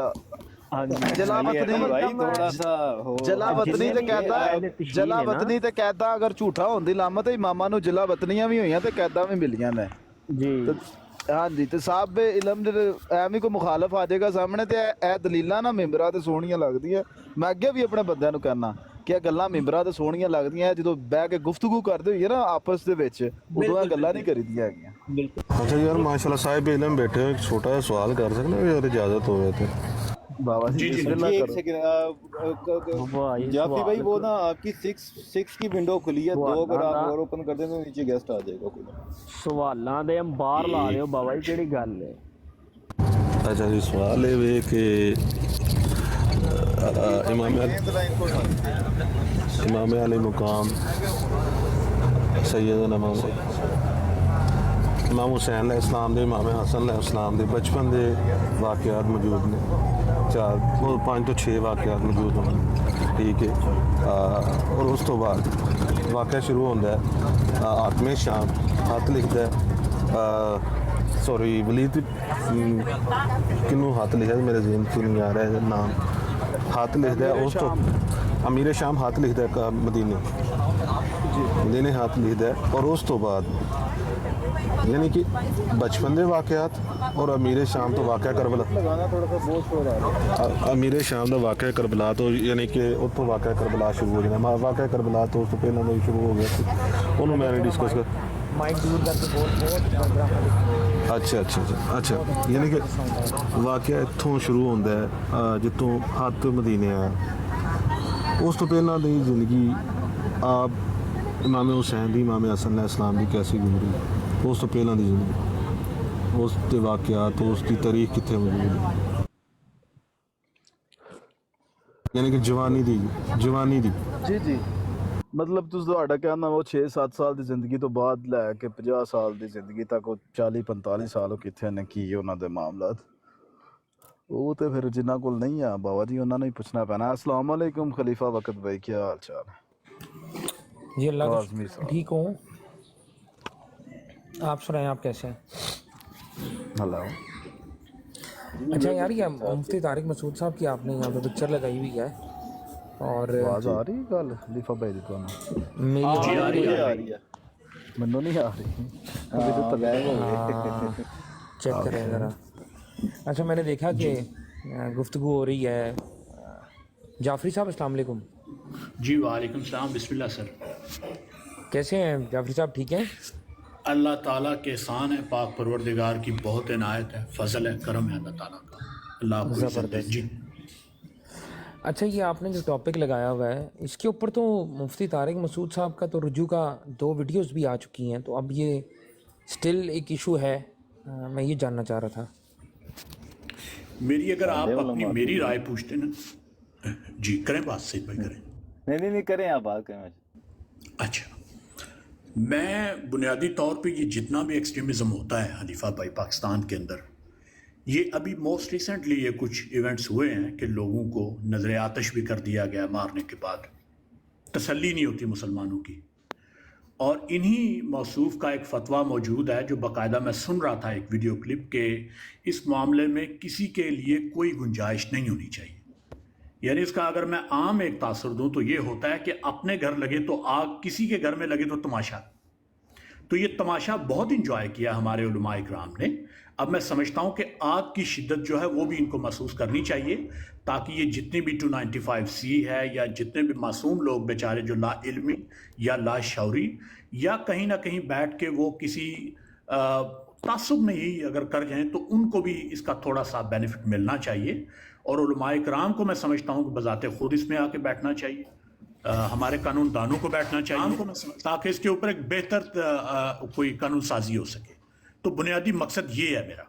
جلا وطنی تے قیدا اگر جھوٹا ہون دی لامت ہے, اماماں نو جلا وطنیاں بھی ہوئیاں تے قیدا بھی ملیاں نے. جی ہاں جی, تے صاحب علم ایویں کوئی مخالف آ جائے گا سامنے تے اے دلیلاں نا ممبراں تے سونیاں لگدیاں. میں اگے بھی اپنے بندیاں نو کہنا کہ گلاں ممبراں تے سونیاں لگدیاں, جدوں بیٹھ کے گفتگو کردے ہوئے نا آپس دے وچ, اودوں گلاں نہیں کری دیاں ہیگیاں. اچھا یار ماشاءاللہ صاحب علم بیٹھے ہو, ایک چھوٹا سا سوال کر سکنا اگر اجازت ہوئے تو. بابا جی جافی بھائی وہ نا آپ کی 6 کی ونڈو کھلی ہے, 2 اگر آپ اور اوپن کر دیں تو نیچے گیسٹ آ جائے گا. سوالاں دے ہم باہر لا رہے ہو بابا جی, کیڑی گل ہے. اچھا جی سوال ہے کہ امام علی مقام سیدنا امام حسین علیہ السلام دے, امام حسن علیہ السلام دے بچپن دے واقعات موجود نے, 5 تو 6 واقعات موجود ہیں. ٹھیک ہے, اور اس تو بعد واقعہ شروع ہوتا ہے حاتم شام خط لکھتا ہے, سوری ولید کنوں ہاتھ لکھا ہے, میرے ذہن سے نہیں آ رہا ہے نام. ہاتھ لکھتا ہے اس تو امیر شام ہاتھ لکھتا ہے مدینے ہاتھ لکھتا ہے, اور اس تو بعد یعنی کہ بچپن دے واقعات اور امیر شام تو واقعہ کربلا, امیر شام دا واقعہ کربلا تو یعنی کہ اتوں واقعہ کربلا شروع ہو جانا. واقعہ کربلا تو اس تو پہلے تو شروع ہو گیا, انہوں میں نے ڈسکس کر. اچھا یعنی کہ واقعہ اتوں شروع ہوتا ہے جتوں ہاتھ مدینے آیا. اس تو پہلے دی زندگی آپ امام حسین دی, امام حسن علیہ السلام دی کیسی گزری, اس تو پہلے دی زندگی, اس کے واقعات, اس کی تاریخ کتنے موجود ہے, یعنی کہ جوانی دی. جی جی مطلب تہاڈا کہنا وہ 6-7 سال دی زندگی تو بعد لے کے 50 سال دی زندگی تک, وہ 40-45 سال کتنے نے کی انہاں دے معاملات, وہ تے پھر جنہاں کول نہیں آ بابا جی انہاں نے ہی پوچھنا پینا. السلام علیکم خلیفہ وقت بھائی, کیا حال چال ہے؟ جی اللہ کا ٹھیک ہوں, آپ سنائیں آپ کیسے ہیں؟ ہلو. اچھا یار یہ مفتی طارق مسعود صاحب کی آپ نے یہاں پہ پکچر لگائی ہوئی ہے, اور آواز آ رہی ہے گل خلیفہ بھائی دی تانوں؟ میری آ رہی ہے منو نہیں آ رہی ابھی تو غائب ہو گئے. چیک کریں ذرا. اچھا میں نے دیکھا کہ گفتگو ہو رہی ہے. جعفری صاحب السلام علیکم. جی وعلیکم السلام. بسم اللہ سر. کیسے ہیں جعفری صاحب؟ ٹھیک ہیں؟ اللہ تعالیٰ کے احسان ہے, پاک پروردگار کی بہت عنایت ہے, فضل ہے, کرم ہے اللہ تعالیٰ کا. اللہ آپ کو عزت دے. جی اچھا یہ آپ نے جو ٹاپک لگایا ہوا ہے اس کے اوپر تو مفتی طارق مسعود صاحب کا تو رجوع کا 2 ویڈیوز بھی آ چکی ہیں, تو اب یہ سٹل ایک ایشو ہے. میں یہ جاننا چاہ رہا تھا. میری اگر آپ اپنی میری رائے پوچھتے نا, جی کریں بات, سید بھائی کریں. نہیں کریں آپ بات کریں. اچھا میں بنیادی طور پہ یہ جتنا بھی ایکسٹریمزم ہوتا ہے حلیفہ بھائی پاکستان کے اندر, یہ ابھی موسٹ ریسنٹلی یہ کچھ ایونٹس ہوئے ہیں کہ لوگوں کو نظر آتش بھی کر دیا گیا مارنے کے بعد. تسلی نہیں ہوتی مسلمانوں کی. اور انہی موصوف کا ایک فتویٰ موجود ہے جو باقاعدہ میں سن رہا تھا ایک ویڈیو کلپ کہ اس معاملے میں کسی کے لیے کوئی گنجائش نہیں ہونی چاہیے. یعنی اس کا اگر میں عام ایک تاثر دوں تو یہ ہوتا ہے کہ اپنے گھر لگے تو آگ, کسی کے گھر میں لگے تو تماشا. تو یہ تماشا بہت انجوائے کیا ہمارے علماء اکرام نے. اب میں سمجھتا ہوں کہ آگ کی شدت جو ہے وہ بھی ان کو محسوس کرنی چاہیے, تاکہ یہ جتنی بھی 295C ہے یا جتنے بھی معصوم لوگ بیچارے جو لا علمی یا لا شعوری یا کہیں نہ کہیں بیٹھ کے وہ کسی تعصب میں ہی اگر کر جائیں تو ان کو بھی اس کا تھوڑا سا بینیفٹ ملنا چاہیے. اور علماء اکرام کو میں سمجھتا ہوں کہ بذات خود اس میں آ کے بیٹھنا چاہیے, ہمارے قانون دانوں کو بیٹھنا چاہیے, تاکہ اس کے اوپر ایک بہتر کوئی قانون سازی ہو سکے. تو بنیادی مقصد یہ ہے میرا.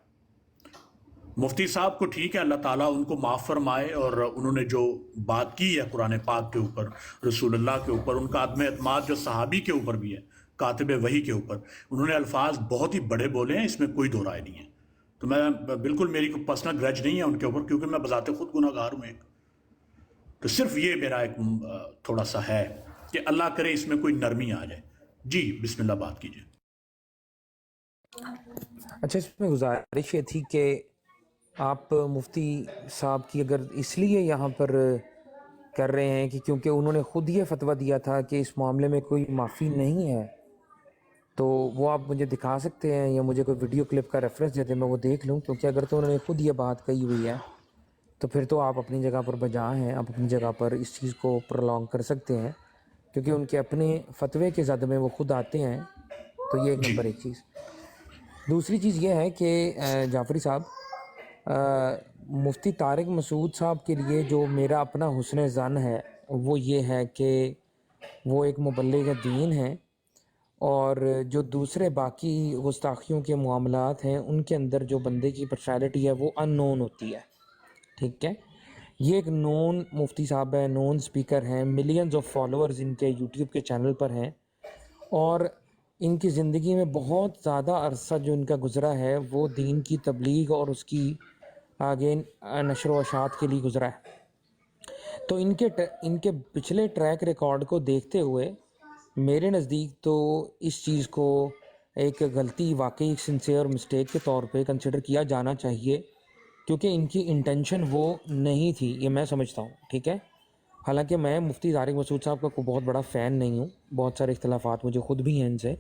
مفتی صاحب کو ٹھیک ہے, اللہ تعالیٰ ان کو معاف فرمائے, اور انہوں نے جو بات کی ہے قرآن پاک کے اوپر, رسول اللہ کے اوپر, ان کا عدم اعتماد جو صحابی کے اوپر بھی ہے, کاتب وحی کے اوپر, انہوں نے الفاظ بہت ہی بڑے بولے ہیں, اس میں کوئی دو رائے نہیں ہے. تو میں بالکل, میری کوئی پرسنل گرج نہیں ہے ان کے اوپر, کیونکہ میں بذات خود گناہ گار ہوں ایک. تو صرف یہ میرا ایک تھوڑا سا ہے کہ اللہ کرے اس میں کوئی نرمی آ جائے. جی بسم اللہ بات کیجیے. اچھا اس میں گزارش یہ تھی کہ آپ مفتی صاحب کی اگر اس لیے یہاں پر کر رہے ہیں کہ کیونکہ انہوں نے خود یہ فتویٰ دیا تھا کہ اس معاملے میں کوئی معافی نہیں ہے, تو وہ آپ مجھے دکھا سکتے ہیں یا مجھے کوئی ویڈیو کلپ کا ریفرنس دیتے میں وہ دیکھ لوں, کیونکہ اگر تو انہوں نے خود یہ بات کہی ہوئی ہے تو پھر تو آپ اپنی جگہ پر بجا ہیں, آپ اپنی جگہ پر اس چیز کو پرولونگ کر سکتے ہیں, کیونکہ ان کے اپنے فتوے کے زد میں وہ خود آتے ہیں. تو یہ ایک نمبر ایک چیز. دوسری چیز یہ ہے کہ جعفری صاحب, مفتی طارق مسعود صاحب کے لیے جو میرا اپنا حسن ظن ہے وہ یہ ہے کہ وہ ایک مبلغ دین ہیں, اور جو دوسرے باقی گستاخیوں کے معاملات ہیں ان کے اندر جو بندے کی پرسنالٹی ہے وہ ان نون ہوتی ہے. ٹھیک ہے, یہ ایک نون مفتی صاحب ہے, نون سپیکر ہیں, ملینز آف فالوورز ان کے یوٹیوب کے چینل پر ہیں, اور ان کی زندگی میں بہت زیادہ عرصہ جو ان کا گزرا ہے وہ دین کی تبلیغ اور اس کی آگے نشر و اشاعت کے لیے گزرا ہے. تو ان کے پچھلے ٹریک ریکارڈ کو دیکھتے ہوئے میرے نزدیک تو اس چیز کو ایک غلطی, واقعی ایک سنسیئر مسٹیک کے طور پہ کنسیڈر کیا جانا چاہیے, کیونکہ ان کی انٹینشن وہ نہیں تھی, یہ میں سمجھتا ہوں. ٹھیک ہے, حالانکہ میں مفتی طارق مسعود صاحب کا کوئی بہت بڑا فین نہیں ہوں, بہت سارے اختلافات مجھے خود بھی ہیں ان سے,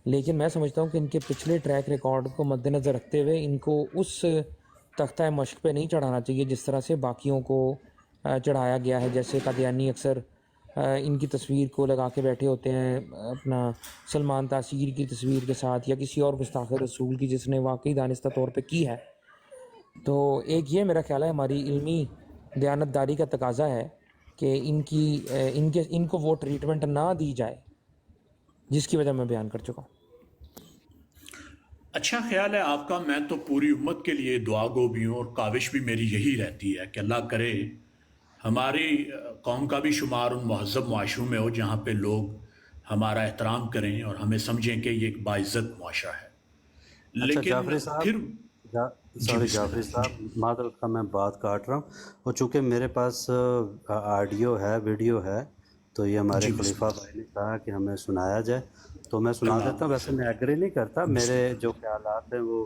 لیکن میں سمجھتا ہوں کہ ان کے پچھلے ٹریک ریکارڈ کو مد نظر رکھتے ہوئے ان کو اس تختہ مشق پہ نہیں چڑھانا چاہیے جس طرح سے باقیوں کو چڑھایا گیا ہے. جیسے قادیانی اکثر ان کی تصویر کو لگا کے بیٹھے ہوتے ہیں اپنا سلمان تاثیر کی تصویر کے ساتھ, یا کسی اور گستاخ رسول کی جس نے واقعی دانستہ طور پہ کی ہے. تو ایک یہ میرا خیال ہے ہماری علمی دیانتداری کا تقاضا ہے کہ ان کو وہ ٹریٹمنٹ نہ دی جائے جس کی وجہ میں بیان کر چکا ہوں. اچھا خیال ہے آپ کا. میں تو پوری امت کے لیے دعا گو بھی ہوں, اور کاوش بھی میری یہی رہتی ہے کہ اللہ کرے ہماری قوم کا بھی شمار ان مہذب معاشروں میں ہو جہاں پہ لوگ ہمارا احترام کریں اور ہمیں سمجھیں کہ یہ ایک باعزت معاشرہ ہے. لیکن جعفری صاحب, جعفری صاحب معذرت کا میں بات کاٹ رہا ہوں, اور چونکہ میرے پاس آڈیو ہے, ویڈیو ہے, تو یہ ہمارے خلیفہ بھائی نے کہا کہ ہمیں سنایا جائے, تو میں سنا دیتا ہوں. ویسے میں ایگری نہیں کرتا, میرے جو خیالات ہیں وہ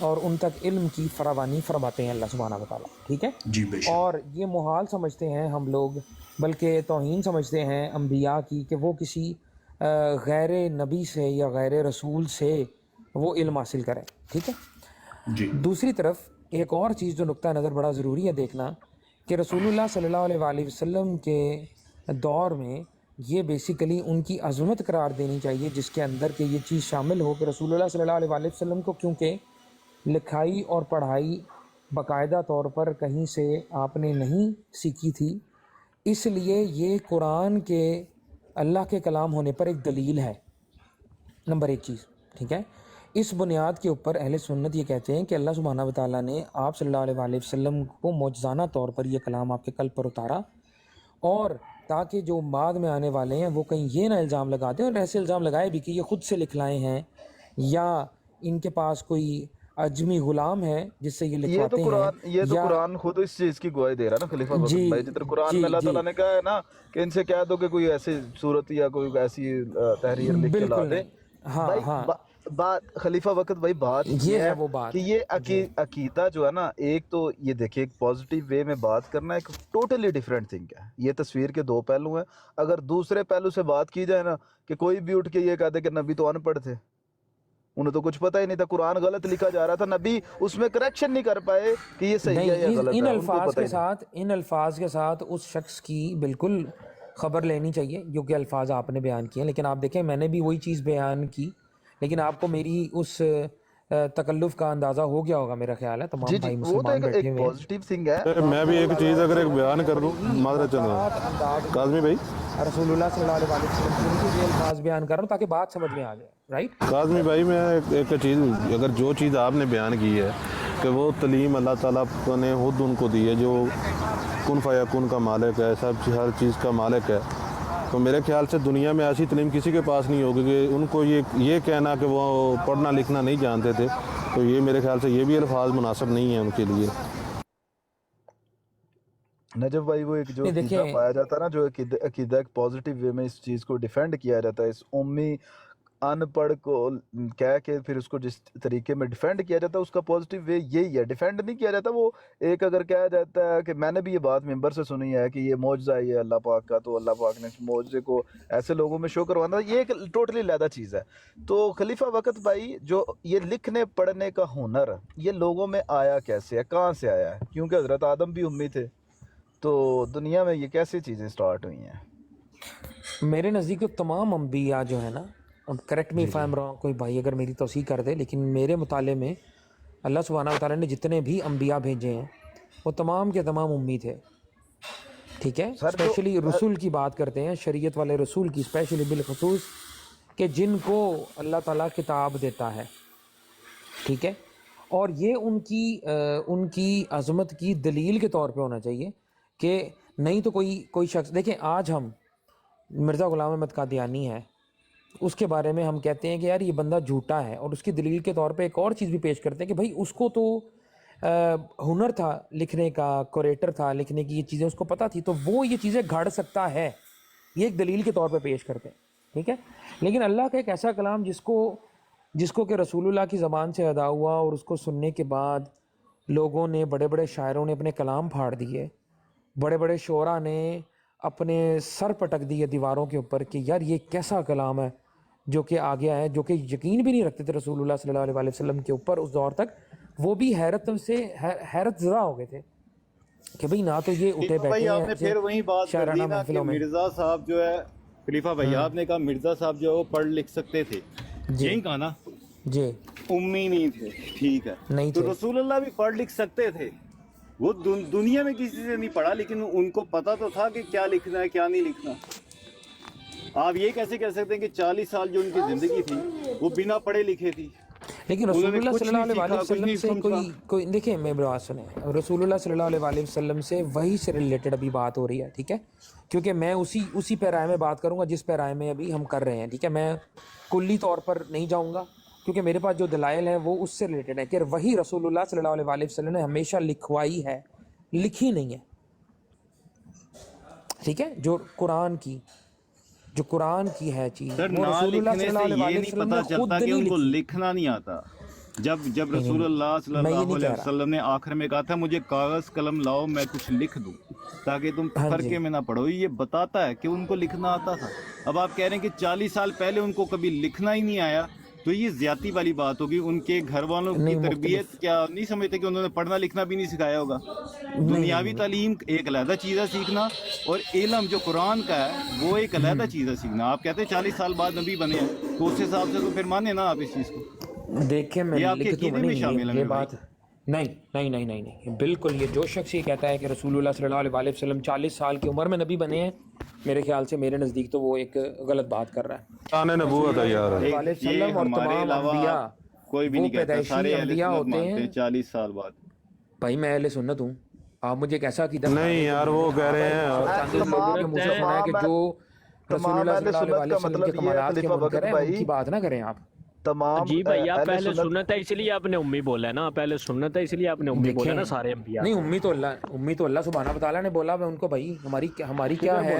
اور ان تک علم کی فراوانی فرماتے ہیں اللہ سبحانہ و تعالیٰ، ٹھیک ہے جی بے شک. اور یہ محال سمجھتے ہیں ہم لوگ، بلکہ توہین سمجھتے ہیں انبیاء کی کہ وہ کسی غیر نبی سے یا غیر رسول سے وہ علم حاصل کریں، ٹھیک ہے. جی دوسری طرف ایک اور چیز جو نقطہ نظر بڑا ضروری ہے دیکھنا کہ رسول اللہ صلی اللہ علیہ وآلہ وسلم کے دور میں یہ بیسیکلی ان کی عظمت قرار دینی چاہیے، جس کے اندر کہ یہ چیز شامل ہو کہ رسول اللہ صلی اللہ علیہ وآلہ وسلم کو کیونکہ لکھائی اور پڑھائی باقاعدہ طور پر کہیں سے آپ نے نہیں سیکھی تھی، اس لیے یہ قرآن کے اللہ کے کلام ہونے پر ایک دلیل ہے، نمبر ایک چیز، ٹھیک ہے. اس بنیاد کے اوپر اہل سنت یہ کہتے ہیں کہ اللہ سبحانہ و تعالیٰ نے آپ صلی اللہ علیہ وآلہ وسلم کو معجزانہ طور پر یہ کلام آپ کے قلب پر اتارا، اور تاکہ جو بعد میں آنے والے ہیں وہ کہیں یہ نہ الزام لگا دیں، اور ایسے الزام لگائے بھی کہ یہ خود سے لکھ لائے ہیں یا ان کے پاس کوئی اجمی غلام ہے جس سے یہ لکھواتے ہیں. یہ تو قرآن خود اس چیز کی گواہی دے رہا ہے نا خلیفہ وقت بھائی، جدھر قرآن میں اللہ تعالیٰ نے کہا ہے نا کہ ان سے کہہ دو کہ کوئی ایسی صورت یا کوئی ایسی تحریر لکھ کے لا دے. بات خلیفہ وقت بھائی بات یہ ہے وہ بات کہ یہ عقیدہ جو ہے نا، ایک تو یہ دیکھیں ایک پازیٹیو وے میں بات کرنا ایک ٹوٹلی ڈیفرنٹ تھنگ ہے. یہ تصویر کے دو پہلو ہیں. اگر دوسرے پہلو سے بات کی جائے نا کہ کوئی بھی اٹھ کے یہ کہتے کہ نبی تو ان پڑھ تھے، انہیں تو کچھ پتہ ہی نہیں تھا، قرآن غلط لکھا جا رہا تھا، نبی اس میں کریکشن نہیں کر پائے کہ یہ صحیح ہے یا غلط ہے. ان الفاظ کے ساتھ اس شخص کی بالکل خبر لینی چاہیے جو کہ الفاظ آپ نے بیان کیے ہیں. لیکن آپ دیکھیں میں نے بھی وہی چیز بیان کی، لیکن آپ کو میری اس تکلف کا اندازہ ہو گیا ہوگا میرا خیال ہے. تمام بھائی مسلمان بیٹھے ہوئے پازیٹیو تھنگ ہے. میں بھی ایک چیز اگر ایک بیان کر لوں معذرت چاہتا کاظمی بھائی، رسول اللہ صلی اللہ علیہ وسلم کی یہ الفاظ بیان کر رہا ہوں تاکہ بات سمجھ میں آ جائے. رائٹ کاظمی بھائی، میں ایک چیز، اگر جو چیز آپ نے بیان کی ہے کہ وہ تعلیم اللہ تعالیٰ نے خود ان کو دی ہے، جو کن فیکون کا مالک ہے، سب ہر چیز کا مالک ہے، تو میرے خیال سے دنیا میں ایسی تعلیم کسی کے پاس نہیں ہوگی کہ ان کو یہ کہنا کہ وہ پڑھنا لکھنا نہیں جانتے تھے. تو یہ میرے خیال سے یہ بھی الفاظ مناسب نہیں ہیں ان کے لیے. نجف بھائی وہ ایک جو عقیدہ پایا جاتا ہے نا، جو عقیدہ ایک پازیٹیو وے میں اس چیز کو ڈیفینڈ کیا جاتا ہے، اس امی ان پڑھ کو کہہ کے پھر اس کو جس طریقے میں ڈیفینڈ کیا جاتا ہے اس کا پازیٹیو وے یہی ہے. ڈیفینڈ نہیں کیا جاتا، وہ ایک اگر کہا جاتا ہے کہ میں نے بھی یہ بات ممبر سے سنی ہے کہ یہ معجزہ ہے یہ اللہ پاک کا، تو اللہ پاک نے اس معجزے کو ایسے لوگوں میں شو کروانا، یہ ایک ٹوٹلی علیحدہ چیز ہے. تو خلیفہ وقت بھائی جو یہ لکھنے پڑھنے کا ہنر یہ لوگوں میں آیا کیسے ہے، کہاں سے آیا ہے؟ کیونکہ حضرت آدم بھی امی تھے، تو دنیا میں یہ کیسی چیزیں سٹارٹ ہوئی ہیں؟ میرے نزدیک تمام انبیاء جو ہے نا، correct me if I am wrong, کوئی بھائی اگر میری توثیق کر دے، لیکن میرے مطالعے میں اللہ سبحانہ و تعالیٰ نے جتنے بھی انبیاء بھیجے ہیں وہ تمام کے تمام امی تھے، ٹھیک ہے. اسپیشلی رسول کی بات کرتے ہیں، شریعت والے رسول کی اسپیشلی بالخصوص، کہ جن کو اللہ تعالیٰ کتاب دیتا ہے، ٹھیک ہے. اور یہ ان کی عظمت کی دلیل کے طور پہ ہونا چاہیے کہ نہیں تو کوئی شخص، دیکھیں آج ہم مرزا غلام احمد قادیانی ہے، اس کے بارے میں ہم کہتے ہیں کہ یار یہ بندہ جھوٹا ہے، اور اس کی دلیل کے طور پہ ایک اور چیز بھی پیش کرتے ہیں کہ بھائی اس کو تو ہنر تھا لکھنے کا، کوریٹر تھا لکھنے کی، یہ چیزیں اس کو پتہ تھی، تو وہ یہ چیزیں گھڑ سکتا ہے، یہ ایک دلیل کے طور پہ پیش کرتے ہیں، ٹھیک ہے. لیکن اللہ کا ایک ایسا کلام جس کو کہ رسول اللہ کی زبان سے ادا ہوا، اور اس کو سننے کے بعد لوگوں نے، بڑے بڑے شاعروں نے اپنے کلام پھاڑ دیے، بڑے بڑے شعراء نے اپنے سر پٹک دیے دیواروں کے اوپر کہ یار یہ کیسا کلام ہے جو کہ آ گیا ہے، جو کہ یقین بھی نہیں رکھتے تھے رسول اللہ صلی اللہ علیہ وسلم کے اوپر اس دور تک، وہ بھی حیرت زدہ ہو گئے تھے کہ بھئی نہ تو یہ اٹھے بیٹھے آپ نے پھر وہی بات کر دی نا کہ مرزا صاحب جو ہے، خلیفہ بھائی آپ نے کہا مرزا صاحب جو ہے وہ پڑھ لکھ سکتے تھے، یہی کہا نا جی، امی نہیں تھے، ٹھیک ہے، نہیں تو رسول اللہ بھی پڑھ لکھ سکتے تھے، وہ دنیا میں کسی سے نہیں پڑھا، لیکن ان کو پتا تو تھا کہ کیا لکھنا ہے کیا نہیں لکھنا. آپ یہ کیسے کہہ سکتے ہیں کہ 40 سال جو ان کی زندگی تھی وہ بنا پڑھے لکھے تھی؟ لیکن رسول اللہ صلی اللہ علیہ وسلم سے کوئی دیکھیں، میں بات سنیں، رسول اللہ صلی اللہ علیہ وسلم سے وہی سے ریلیٹڈ ابھی بات ہو رہی ہے، ٹھیک ہے، کیونکہ میں اسی پیرائے میں بات کروں گا جس پیرائے میں ابھی ہم کر رہے ہیں، ٹھیک ہے. میں کلی طور پر نہیں جاؤں گا کیونکہ میرے پاس جو دلائل ہیں وہ اس سے ریلیٹڈ ہے کہ وہی رسول اللہ صلی اللہ علیہ وسلم نے ہمیشہ لکھوائی ہے، لکھی نہیں ہے، ٹھیک ہے. جو قرآن کی ہے چیز، وہ رسول اللہ صلی اللہ علیہ وسلم نے خود کہ ان کو لکھنا نہیں آتا، جب رسول اللہ صلی اللہ علیہ وسلم نے آخر میں کہا تھا مجھے کاغذ قلم لاؤ میں کچھ لکھ دوں تاکہ تم فرقے میں نہ پڑھو، یہ بتاتا ہے کہ ان کو لکھنا آتا تھا. اب آپ کہہ رہے ہیں کہ 40 سال پہلے ان کو کبھی لکھنا ہی نہیں آیا، تو یہ زیادتی والی بات ہوگی. ان کے گھر والوں کی تربیت کیا نہیں سمجھتے کہ انہوں نے پڑھنا لکھنا بھی نہیں سکھایا ہوگا؟ دنیاوی تعلیم ایک علیحدہ چیز ہے سیکھنا، اور علم جو قرآن کا ہے وہ ایک علیحدہ چیز ہے سیکھنا. آپ کہتے ہیں 40 سال بعد نبی بنے ہیں، تو اس حساب سے تو پھر مانے نا آپ اس چیز کو. دیکھیں میں یہ آپ کے عقیدے میں شامل ہے یہ بات نہیں بالکل. یہ جو شخص یہ کہتا ہے کہ رسول اللہ صلی اللہ علیہ وسلم 40 سال کی عمر میں نبی بنے ہیں، میرے خیال سے میرے نزدیک تو وہ ایک غلط بات کر رہا ہے. شان نبوت ہے یار. وسلم اور تمام انبیاء کوئی بھی نہیں کہتا، سارے اہل انبیاء سنت ہوتے مانتے ہیں ہیں. 40 سال بعد. بھائی میں اہل سنت ہوں، آپ مجھے کیسا عقیدہ نہیں یار وہ کہہ رہے ہیں لوگوں کے منہ سے سنا ہے کہ جو رسول اللہ صلی اللہ علیہ وسلم کے کمالات کے منکر ہیں ان کی بات نہ کریں آپ. تمام جی بھائی آپ پہلے سنت ہے اس لیے آپ نے امی بولا ہے نا، پہلے سنت ہے اس لیے آپ نے امی بولا نا سارے انبیاء. نہیں امی تو اللہ سبحانہ وتعالیٰ نے بولا. میں ان کو بھائی ہماری کیا ہے،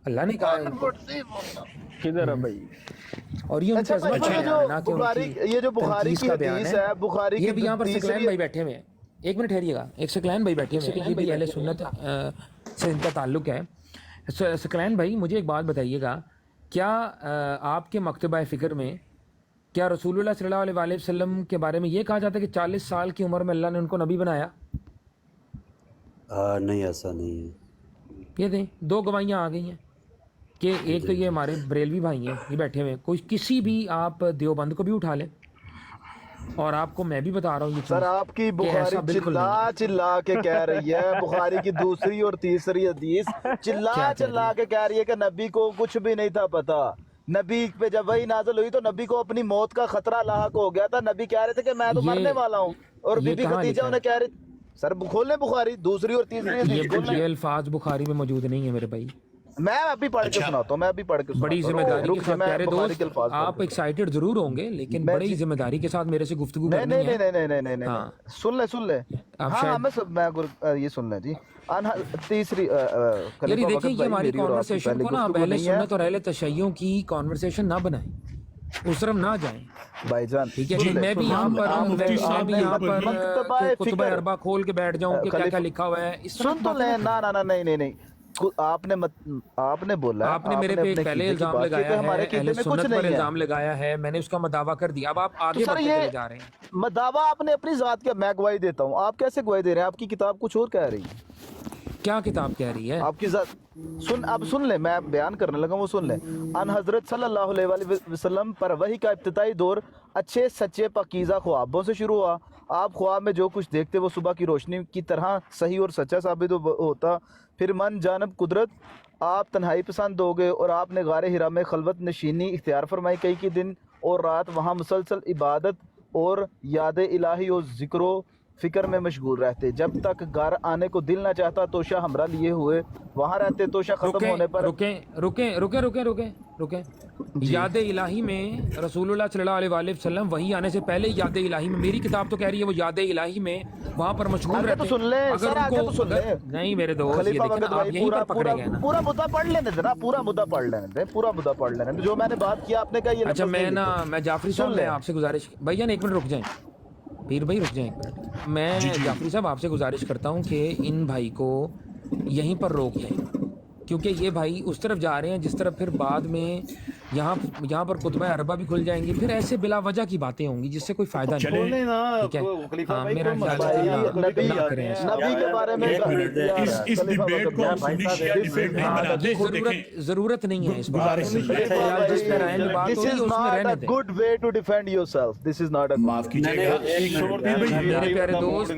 اللہ نے کہا کدھر ہے بھائی؟ اور یہ ان سے یہ جو بخاری کی حدیث ہے، بخاری یہ بھی یہاں پر سکلین بھائی بیٹھے ہوئے ہیں. ایک منٹ ٹھہریے گا. ایک سکلین بھائی بیٹھے ہوئے ہیں، یہ بھی اہل سنت سے ان کا تعلق ہے. سکلین بھائی مجھے ایک بات بتائیے گا، کیا آپ کے مکتبہ فکر میں کیا رسول اللہ صلی اللہ علیہ وسلم کے بارے میں یہ کہا جاتا ہے کہ 40 سال کی عمر میں اللہ نے ان کو نبی بنایا؟ نہیں ایسا نہیں ہے. یہ دیں 2 گواہیاں آ گئی ہیں کہ ایک تو یہ ہمارے بریلوی بھائی ہیں یہ بیٹھے ہوئے ہیں، کوئی کسی بھی آپ دیوبند کو بھی اٹھا لیں، اور آپ کو میں بھی بتا رہا ہوں یہ سر آپ کی بخاری چلا کے کہہ رہی ہے، بخاری کی دوسری اور تیسری حدیث چلا کے کہہ رہی ہے کہ نبی کو کچھ بھی نہیں تھا پتا. نبی پہ جب وہی نازل ہوئی تو نبی کو اپنی موت کا خطرہ لاحق ہو گیا تھا. نبی کہہ رہے تھے کہ میں تو مرنے والا ہوں، اور بی بی خدیجہ انہیں کہہ رہی. سر کھولیں بخاری دوسری اور تیسری حدیث. یہ الفاظ بخاری میں موجود نہیں ہے میرے بھائی. میں ابھی پڑھ کے سناتا ہوں، بڑی ذمہ داری کے ساتھ پیارے دوست، آپ ایکسائٹڈ ضرور ہوں گے لیکن بڑی ذمہ داری کے ساتھ میرے سے گفتگو کرنی ہے. نہیں سن لیں ہاں میں یہ سن لیں جی. تیسری یعنی دیکھیں یہ ہماری کانورسیشن کو نا اہل سنت اور اہل تشیع کی کانورسیشن نہ بنائیں، اس طرف نہ جائیں بھائی جان. ٹھیک ہے جی، میں بھی یہاں پر کتب اربع کھول کے بیٹھ جاؤں کہ کیا کیا لکھا ہوا ہے اس طرح. سن تو لیں. نہیں آپ نے بولا، آپ نے میرے پہ پہلے الزام لگایا ہے، اہل سنت پر الزام لگایا ہے، میں نے اس کا مداوع کر دیا. اب آپ آگے بڑھتے چلے جا رہے ہیں. مداوع آپ نے اپنی ذات کا، میں گواہی دیتا ہوں، آپ کیسے گواہی دے رہے ہیں؟ آپ کی کتاب کچھ اور کہہ رہی ہے. کیا کتاب کہہ رہی ہے؟ آپ کی ذات اب سن لیں، میں بیان کرنے لگا وہ سن لیں. ان حضرت صلی اللہ علیہ وسلم پر وحی کا ابتدائی دور اچھے سچے پاکیزہ خوابوں سے شروع ہوا. آپ خواب میں جو کچھ دیکھتے وہ صبح کی روشنی کی طرح صحیح اور سچا ثابت ہوتا. پھر من جانب قدرت آپ تنہائی پسند ہو گئے اور آپ نے غار حرا میں خلوت نشینی اختیار فرمائی. کئی دن اور رات وہاں مسلسل عبادت اور یاد الہی اور ذکر و فکر میں مشغول رہتے. جب تک گھر آنے کو دل نہ چاہتا توشہ ہمراہ لیے ہوئے وہاں رہتے. توشہ ختم ہونے پر رکیں. یاد الہی میں رسول اللہ صلی اللہ علیہ وسلم وہی آنے سے پہلے یاد الہی میں، میری کتاب تو کہہ رہی ہے وہ یاد الہی میں وہاں پر مشغول رہتے. نہیں میرے دوست یہ دیکھیں آپ یہیں پر پکڑے گئے نا. پورا مدعا پڑھ لینے دیں نا، پورا مدعا پڑھ لینے دیں. جو میں نے بات کیا آپ نے کہا یہ. اچھا میں جعفری صاحب میں آپ سے گزارش، بھائی جان ایک منٹ رک جائیں، پیر بھائی رک جائیں ایک منٹ. میں جعفری صاحب آپ سے گزارش کرتا ہوں کہ ان بھائی کو یہیں پر روک لیں، کیونکہ یہ بھائی اس طرف جا رہے ہیں جس طرف پھر بعد میں یہاں پر کتب اربع بھی کھل جائیں گی، پھر ایسے بلا وجہ کی باتیں ہوں گی جس سے کوئی فائدہ نہیں. ٹھیک ہے ہاں میرا نہ کریں نبی کے بارے میں. اس ڈیبیٹ کو ضرورت نہیں ہے اس بارے میں. جس پہ رائے میں بات ہو رہی ہے اس میں رہنے دیں. Good way to defend yourself. This is not a معاف کیجیے گا میرے پیارے دوست،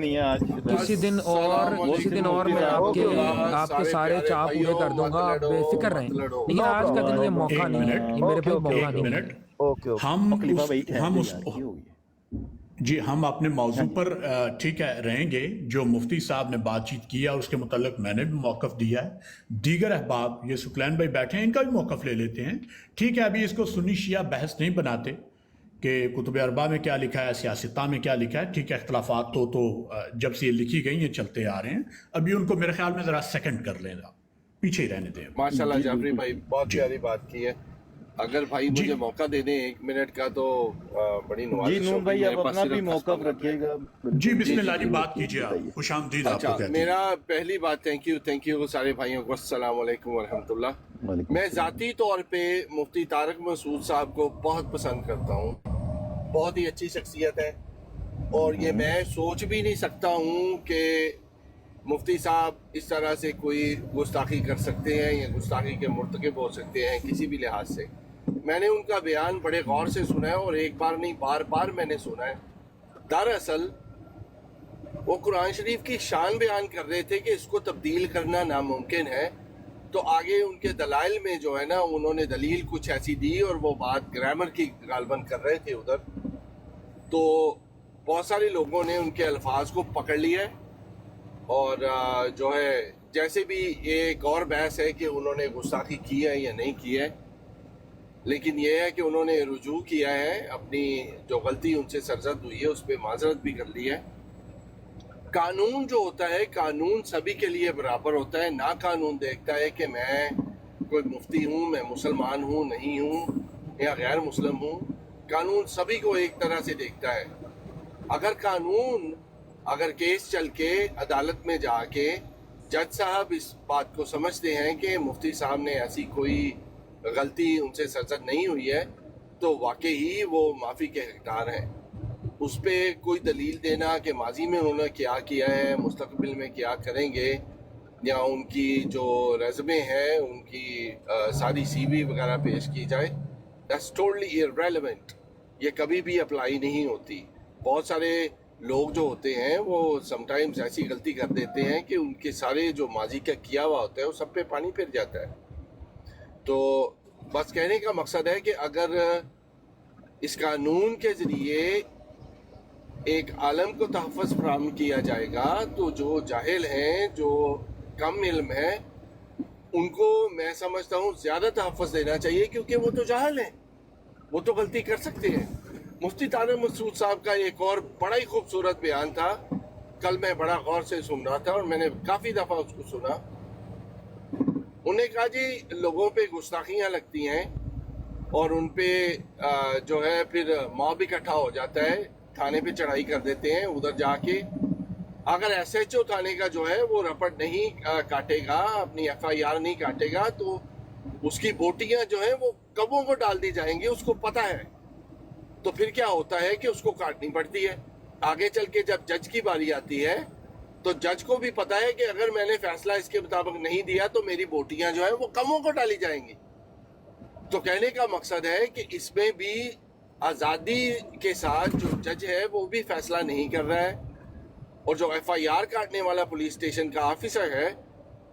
کسی دن اور میں آپ کے سارے چاہ پورے کر دوں گا، آپ بے فکر رہیں. لیکن آج کا دن یہ موقع نہیں ہے، میرے پاس موقع نہیں ہے. ہم اپنے موضوع پر ٹھیک ہے رہیں گے. جو مفتی صاحب نے بات چیت کیا اس کے متعلق میں نے بھی موقف دیا ہے. دیگر احباب یہ سکلین بھائی بیٹھے ہیں ان کا بھی موقف لے لیتے ہیں. ٹھیک ہے ابھی اس کو سنی شیعہ بحث نہیں بناتے کہ کتب اربع میں کیا لکھا ہے، سیاستہ میں کیا لکھا ہے. ٹھیک ہے اختلافات تو جب سے یہ لکھی گئی ہیں چلتے آ رہے ہیں. ابھی ان کو میرے خیال میں ذرا سیکنڈ کر لینا، پیچھے ہی رہنے دیں. ماشاءاللہ جعفری بھائی بہت پیاری بات کی ہے. اگر بھائی مجھے موقع دے دیں 1 منٹ کا تو بڑی جی نوازش نون ہوگی. بھائی میرے آپ پاس اپنا صرف بھی 10 موقع 15 رکھیے گا. جی بسم اللہ جی، بات کیجیے آپ. خوش آمدید آپ کو اچھا، کہتے ہیں. میرا پہلی بات تھینک یو سارے بھائیوں کو. السلام علیکم ورحمۃ اللہ. میں ذاتی طور پہ مفتی طارق مسعود صاحب کو بہت پسند کرتا ہوں. بہت ہی اچھی شخصیت ہے اور یہ میں سوچ بھی نہیں سکتا ہوں کہ مفتی صاحب اس طرح سے کوئی گستاخی کر سکتے ہیں یا گستاخی کے مرتکب ہو سکتے ہیں کسی بھی لحاظ سے. میں نے ان کا بیان بڑے غور سے سنا ہے اور ایک بار نہیں بار بار میں نے سنا ہے. دراصل وہ قرآن شریف کی شان بیان کر رہے تھے کہ اس کو تبدیل کرنا ناممکن ہے، تو آگے ان کے دلائل میں جو ہے نا انہوں نے دلیل کچھ ایسی دی اور وہ بات گرامر کی غالباً کر رہے تھے ادھر، تو بہت سارے لوگوں نے ان کے الفاظ کو پکڑ لیا ہے اور جو ہے جیسے بھی ایک اور بحث ہے کہ انہوں نے گستاخی کی ہے یا نہیں کی ہے، لیکن یہ ہے کہ انہوں نے رجوع کیا ہے، اپنی جو غلطی ان سے سرزد ہوئی ہے اس پہ معذرت بھی کر لی ہے. قانون جو ہوتا ہے قانون سبھی کے لیے برابر ہوتا ہے، نہ قانون دیکھتا ہے کہ میں کوئی مفتی ہوں، میں مسلمان ہوں نہیں ہوں یا غیر مسلم ہوں. قانون سبھی کو ایک طرح سے دیکھتا ہے. اگر کیس چل کے عدالت میں جا کے جج صاحب اس بات کو سمجھتے ہیں کہ مفتی صاحب نے ایسی کوئی غلطی ان سے سرزد نہیں ہوئی ہے تو واقعی وہ معافی کے حقدار ہیں. اس پہ کوئی دلیل دینا کہ ماضی میں انہوں نے کیا کیا ہے، مستقبل میں کیا کریں گے، یا ان کی جو ریزمے ہے ان کی ساری سی وی وغیرہ پیش کی جائے، that's totally irrelevant. یہ کبھی بھی اپلائی نہیں ہوتی. بہت سارے لوگ جو ہوتے ہیں وہ سم ٹائمز ایسی غلطی کر دیتے ہیں کہ ان کے سارے جو ماضی کا کیا ہوا ہوتا ہے وہ سب پہ پانی پھر جاتا ہے. تو بس کہنے کا مقصد ہے کہ اگر اس قانون کے ذریعے ایک عالم کو تحفظ فراہم کیا جائے گا تو جو جاہل ہیں، جو کم علم ہیں، ان کو میں سمجھتا ہوں زیادہ تحفظ دینا چاہیے کیونکہ وہ تو جاہل ہیں، وہ تو غلطی کر سکتے ہیں. مفتی طارق مسعود صاحب کا ایک اور بڑا ہی خوبصورت بیان تھا، کل میں بڑا غور سے سن رہا تھا اور میں نے کافی دفعہ اس کو سنا. انہوں نے کہا جی لوگوں پہ گستاخیاں لگتی ہیں اور ان پہ جو ہے پھر موب اکٹھا ہو جاتا ہے، تھانے پہ چڑھائی کر دیتے ہیں. ادھر جا کے اگر ایس ایچ او تھانے کا جو ہے وہ رپٹ نہیں کاٹے گا، اپنی ایف آئی آر نہیں کاٹے گا تو اس کی بوٹیاں جو ہیں وہ کبوں کو ڈال دی جائیں گی، اس کو پتہ ہے. تو پھر کیا ہوتا ہے کہ اس کو کاٹنی پڑتی ہے. آگے چل کے جب جج کی باری آتی ہے تو جج کو بھی پتہ ہے کہ اگر میں نے فیصلہ اس کے مطابق نہیں دیا تو میری بوٹیاں جو ہیں وہ کموں کو ڈالی جائیں گی. تو کہنے کا مقصد ہے کہ اس میں بھی آزادی کے ساتھ جو جج ہے وہ بھی فیصلہ نہیں کر رہا ہے، اور جو ایف آئی آر کاٹنے والا پولیس اسٹیشن کا آفیسر ہے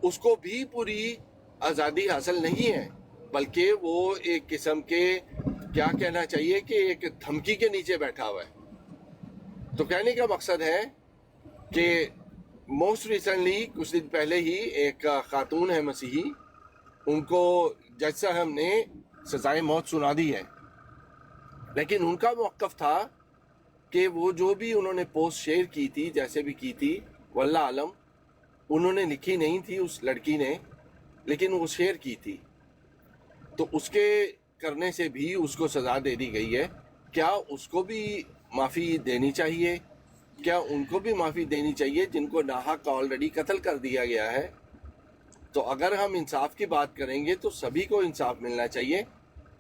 اس کو بھی پوری آزادی حاصل نہیں ہے، بلکہ وہ ایک قسم کے کیا کہنا چاہیے کہ ایک دھمکی کے نیچے بیٹھا ہوا ہے. تو کہنے کا مقصد ہے کہ موسٹ ریسنٹلی کچھ دن پہلے ہی ایک خاتون ہے مسیحی، ان کو جج صاحب نے سزائے موت سنا دی ہے، لیکن ان کا موقف تھا کہ وہ جو بھی انہوں نے پوسٹ شیئر کی تھی جیسے بھی کی تھی واللہ عالم، انہوں نے لکھی نہیں تھی اس لڑکی نے، لیکن وہ شیئر کی تھی، تو اس کے کرنے سے بھی اس کو سزا دے دی گئی ہے. کیا اس کو بھی معافی دینی چاہیے؟ کیا ان کو بھی معافی دینی چاہیے جن کو ناحق آلریڈی قتل کر دیا گیا ہے؟ تو اگر ہم انصاف کی بات کریں گے تو سبھی کو انصاف ملنا چاہیے.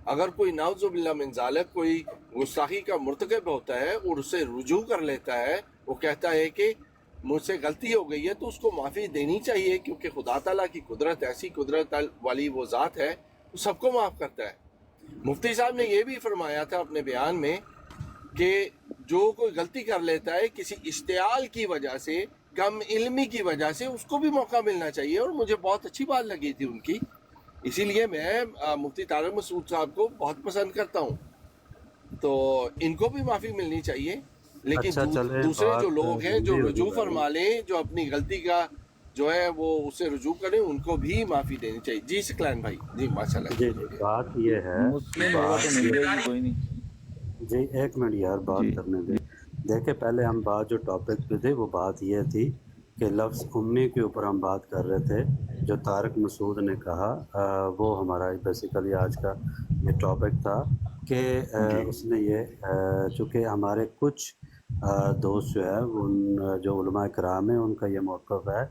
اگر کوئی نعوذ باللہ من ذالک کوئی گستاخی کا مرتکب ہوتا ہے اور اسے رجوع کر لیتا ہے، وہ کہتا ہے کہ مجھ سے غلطی ہو گئی ہے، تو اس کو معافی دینی چاہیے، کیونکہ خدا تعالیٰ کی قدرت ایسی قدرت والی وہ ذات ہے، وہ سب کو معاف کرتا ہے. مفتی صاحب نے یہ بھی فرمایا تھا اپنے بیان میں کہ جو کوئی غلطی کر لیتا ہے کسی اشتعال کی وجہ سے، کم علمی کی وجہ سے، اس کو بھی موقع ملنا چاہیے. اور مجھے بہت اچھی بات لگی تھی ان کی، اسی لیے میں مفتی طارق مسعود صاحب کو بہت پسند کرتا ہوں. تو ان کو بھی معافی ملنی چاہیے، لیکن دوسرے جو لوگ ہیں جو رجوع فرما لیں، جو اپنی غلطی کا جو ہے وہ اسے رجوع کریں، ان کو بھی معافی دینی چاہیے. جی سکلین بھائی، جی ماشاء اللہ. جی بات یہ ہے، جی 1 منٹ یار بات کرنے دیں. دیکھیں پہلے ہم بات جو ٹاپک پہ تھے وہ بات یہ تھی کہ لفظ امنی کے اوپر ہم بات کر رہے تھے جو طارق مسعود نے کہا وہ ہمارا بیسیکلی آج کا یہ ٹاپک تھا کہ اس نے یہ چونکہ ہمارے کچھ دوست جو ہے ان جو علماء کرام ہیں ان کا یہ موقف ہے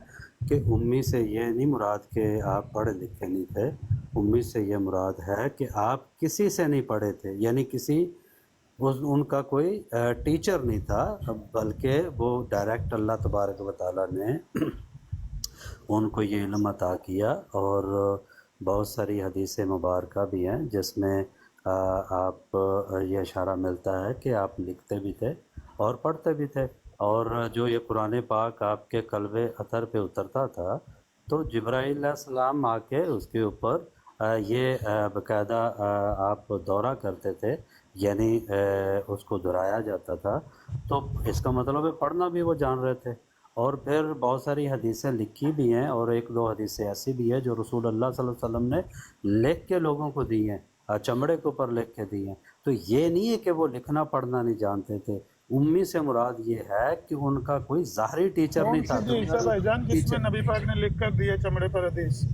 کہ امی سے یہ نہیں مراد کہ آپ پڑھے لکھے نہیں تھے، امی سے یہ مراد ہے کہ آپ کسی سے نہیں پڑھے تھے، یعنی کسی ان کا کوئی ٹیچر نہیں تھا، بلکہ وہ ڈائریکٹ اللہ تبارک و تعالیٰ نے ان کو یہ علم عطا کیا۔ اور بہت ساری حدیث مبارکہ بھی ہیں جس میں آپ یہ اشارہ ملتا ہے کہ آپ لکھتے بھی تھے اور پڑھتے بھی تھے، اور جو یہ قرآن پاک آپ کے قلب اطہر پہ اترتا تھا تو جبرائیل علیہ السلام آ کے اس کے اوپر یہ باقاعدہ آپ دورہ کرتے تھے، یعنی اس کو دہرایا جاتا تھا، تو اس کا مطلب ہے پڑھنا بھی وہ جان رہے تھے۔ اور پھر بہت ساری حدیثیں لکھی بھی ہیں، اور ایک دو حدیثیں ایسی بھی ہیں جو رسول اللہ صلی اللہ علیہ وسلم نے لکھ کے لوگوں کو دی ہیں، چمڑے کے اوپر لکھ کے دی ہیں۔ تو یہ نہیں ہے کہ وہ لکھنا پڑھنا نہیں جانتے تھے، امی سے مراد یہ ہے کہ ان کا کوئی ظاہری ٹیچر نہیں تھا۔ جس میں نبی پاک نے لکھ کر دیا چمڑے پر حدیث؟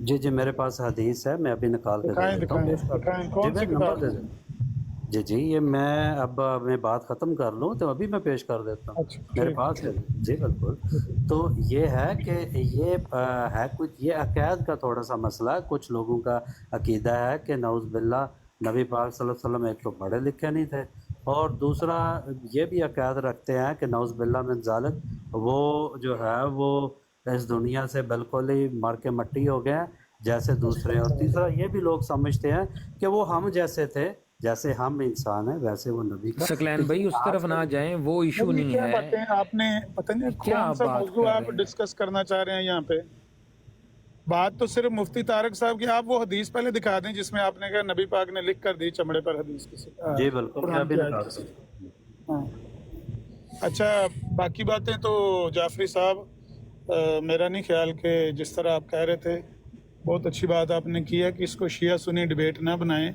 جی میرے پاس حدیث ہے، میں ابھی نکال کے دے دیتا ہوں۔ جی یہ میں بات ختم کر لوں تو ابھی میں پیش کر دیتا ہوں، میرے پاس ہے۔ جی بالکل، تو یہ ہے کہ یہ ہے کچھ یہ عقائد کا تھوڑا سا مسئلہ ہے۔ کچھ لوگوں کا عقیدہ ہے کہ نعوذ باللہ نبی پاک صلی اللہ علیہ وسلم ایک تو پڑھے لکھے نہیں تھے، اور دوسرا یہ بھی عقائد رکھتے ہیں کہ نعوذ باللہ من ذالک وہ جو ہے وہ اس دنیا سے بالکل ہی مر کے مٹی ہو گئے جیسے دوسرے، اور تیسرا یہ بھی لوگ سمجھتے ہیں کہ وہ ہم جیسے تھے، جیسے ہم انسان ہیں ویسے وہ نبی کا۔ سکلین بھائی اس طرف نہ جائیں، وہ ایشو نہیں ہے۔ آپ نے پتہ نہیں کون سا موضوع آپ ڈسکس کرنا چاہ رہے ہیں یہاں پہ؟ بات تو صرف مفتی طارق صاحب کی، آپ وہ حدیث پہلے دکھا دیں جس میں آپ نے کہا نبی پاک نے لکھ کر دی چمڑے پر حدیث کسی۔ جی بالکل، اچھا باقی باتیں تو جعفری صاحب میرا نہیں خیال کہ جس طرح آپ کہہ رہے تھے، بہت اچھی بات آپ نے کی ہے کہ اس کو شیعہ سنی ڈیبیٹ نہ بنائیں،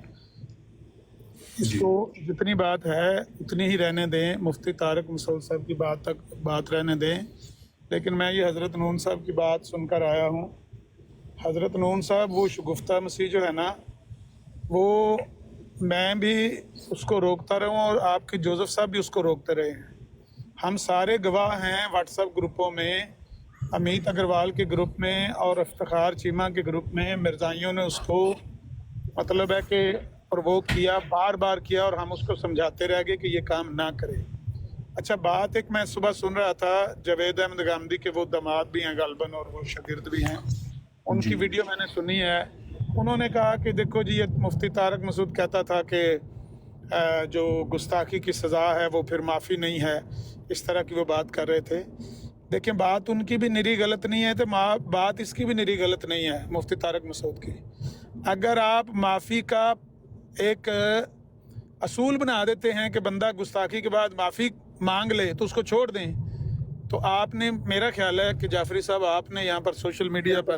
اس کو جتنی بات ہے اتنی ہی رہنے دیں، مفتی طارق مسعود صاحب کی بات تک بات رہنے دیں۔ لیکن میں یہ حضرت نون صاحب کی بات سن کر آیا ہوں۔ حضرت نون صاحب وہ شگفتہ مسیح جو ہے نا، وہ میں بھی اس کو روکتا رہا ہوں، اور آپ کے جوزف صاحب بھی اس کو روکتے رہے ہیں۔ ہم سارے گواہ ہیں واٹس ایپ گروپوں میں، امیت اگروال کے گروپ میں اور افتخار چیمہ کے گروپ میں مرزائیوں نے اس کو مطلب ہے کہ پرووک کیا، بار بار کیا، اور ہم اس کو سمجھاتے رہ گئے کہ یہ کام نہ کرے۔ اچھا بات ایک میں صبح سن رہا تھا، جاوید احمد گامدی کے وہ داماد بھی ہیں غالباً اور وہ شاگرد بھی ہیں، ان کی ویڈیو میں نے سنی ہے۔ انہوں نے کہا کہ دیکھو جی یہ مفتی طارق مسعود کہتا تھا کہ جو گستاخی کی سزا ہے وہ پھر معافی نہیں ہے، اس طرح کی وہ بات کر رہے تھے۔ دیکھیں بات ان کی بھی نری غلط نہیں ہے تو بات اس کی بھی نری غلط نہیں ہے مفتی طارق مسعود کی۔ اگر آپ معافی کا ایک اصول بنا دیتے ہیں کہ بندہ گستاخی کے بعد معافی مانگ لے تو اس کو چھوڑ دیں، تو آپ نے، میرا خیال ہے کہ جعفری صاحب آپ نے یہاں پر سوشل میڈیا پر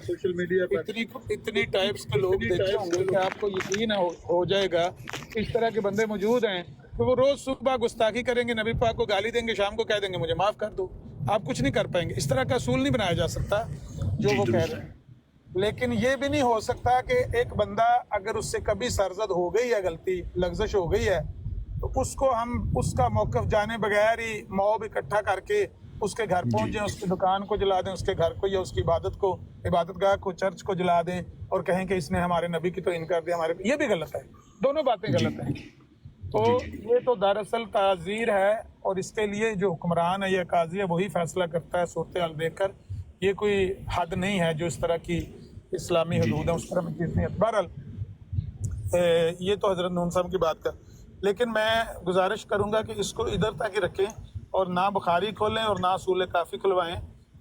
اتنی ٹائپس کے لوگ دیکھے ہوں گے کہ آپ کو یقین ہو جائے گا اس طرح کے بندے موجود ہیں کہ وہ روز صبح گستاخی کریں گے، نبی پاک کو گالی دیں گے، شام کو کہہ دیں گے مجھے معاف کر دو۔ آپ کچھ نہیں کر پائیں گے، اس طرح کا اصول نہیں بنایا جا سکتا جو وہ کہہ رہے ہیں۔ لیکن یہ بھی نہیں ہو سکتا کہ ایک بندہ اگر اس سے کبھی سرزد ہو گئی ہے، غلطی لغزش ہو گئی ہے، تو اس کو ہم اس کا موقف جانے بغیر ہی موب اکٹھا کر کے اس کے گھر پہنچ جائیں، اس کی دکان کو جلا دیں، اس کے گھر کو یا اس کی عبادت گاہ کو، چرچ کو جلا دیں، اور کہیں کہ اس نے ہمارے نبی کی توہین کر دیا، یہ بھی غلط ہے، دونوں باتیں غلط ہیں۔ تو یہ تو دراصل تعزیر ہے، اور اس کے لیے جو حکمران ہے یا قاضی ہے وہی فیصلہ کرتا ہے صورتحال دیکھ کر۔ یہ کوئی حد نہیں ہے جو اس طرح کی اسلامی حدود ہے اس طرح میں چیز نہیں ہے۔ بہرحال یہ تو حضرت نون صاحب کی بات کا، لیکن میں گزارش کروں گا کہ اس کو ادھر تک ہی رکھیں اور نہ بخاری کھولیں اور نہ اصول کافی کھلوائیں۔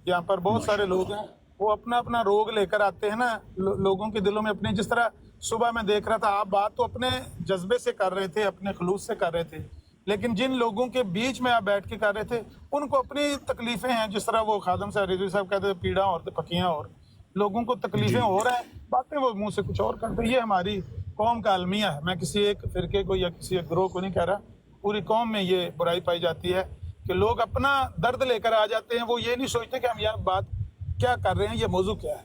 یہاں پر بہت سارے لوگ ہیں وہ اپنا اپنا روگ لے کر آتے ہیں نا لوگوں کے دلوں میں اپنے، جس طرح صبح میں دیکھ رہا تھا آپ بات تو اپنے جذبے سے کر رہے تھے، اپنے خلوص سے کر رہے تھے، لیکن جن لوگوں کے بیچ میں آپ بیٹھ کے کر رہے تھے ان کو اپنی تکلیفیں ہیں، جس طرح وہ خادم صاحب رضوی صاحب کہتے تھے پیڑاں اور پکیاں، اور لوگوں کو تکلیفیں ہو رہا ہیں، باتیں وہ منہ سے کچھ اور کرتے ہیں۔ یہ ہماری قوم کا المیہ ہے، میں کسی ایک فرقے کو یا کسی ایک گروہ کو نہیں کہہ رہا، پوری قوم میں یہ برائی پائی جاتی ہے کہ لوگ اپنا درد لے کر آ جاتے ہیں، وہ یہ نہیں سوچتے کہ ہم یہاں بات کیا کر رہے ہیں، یہ موضوع کیا ہے۔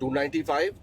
295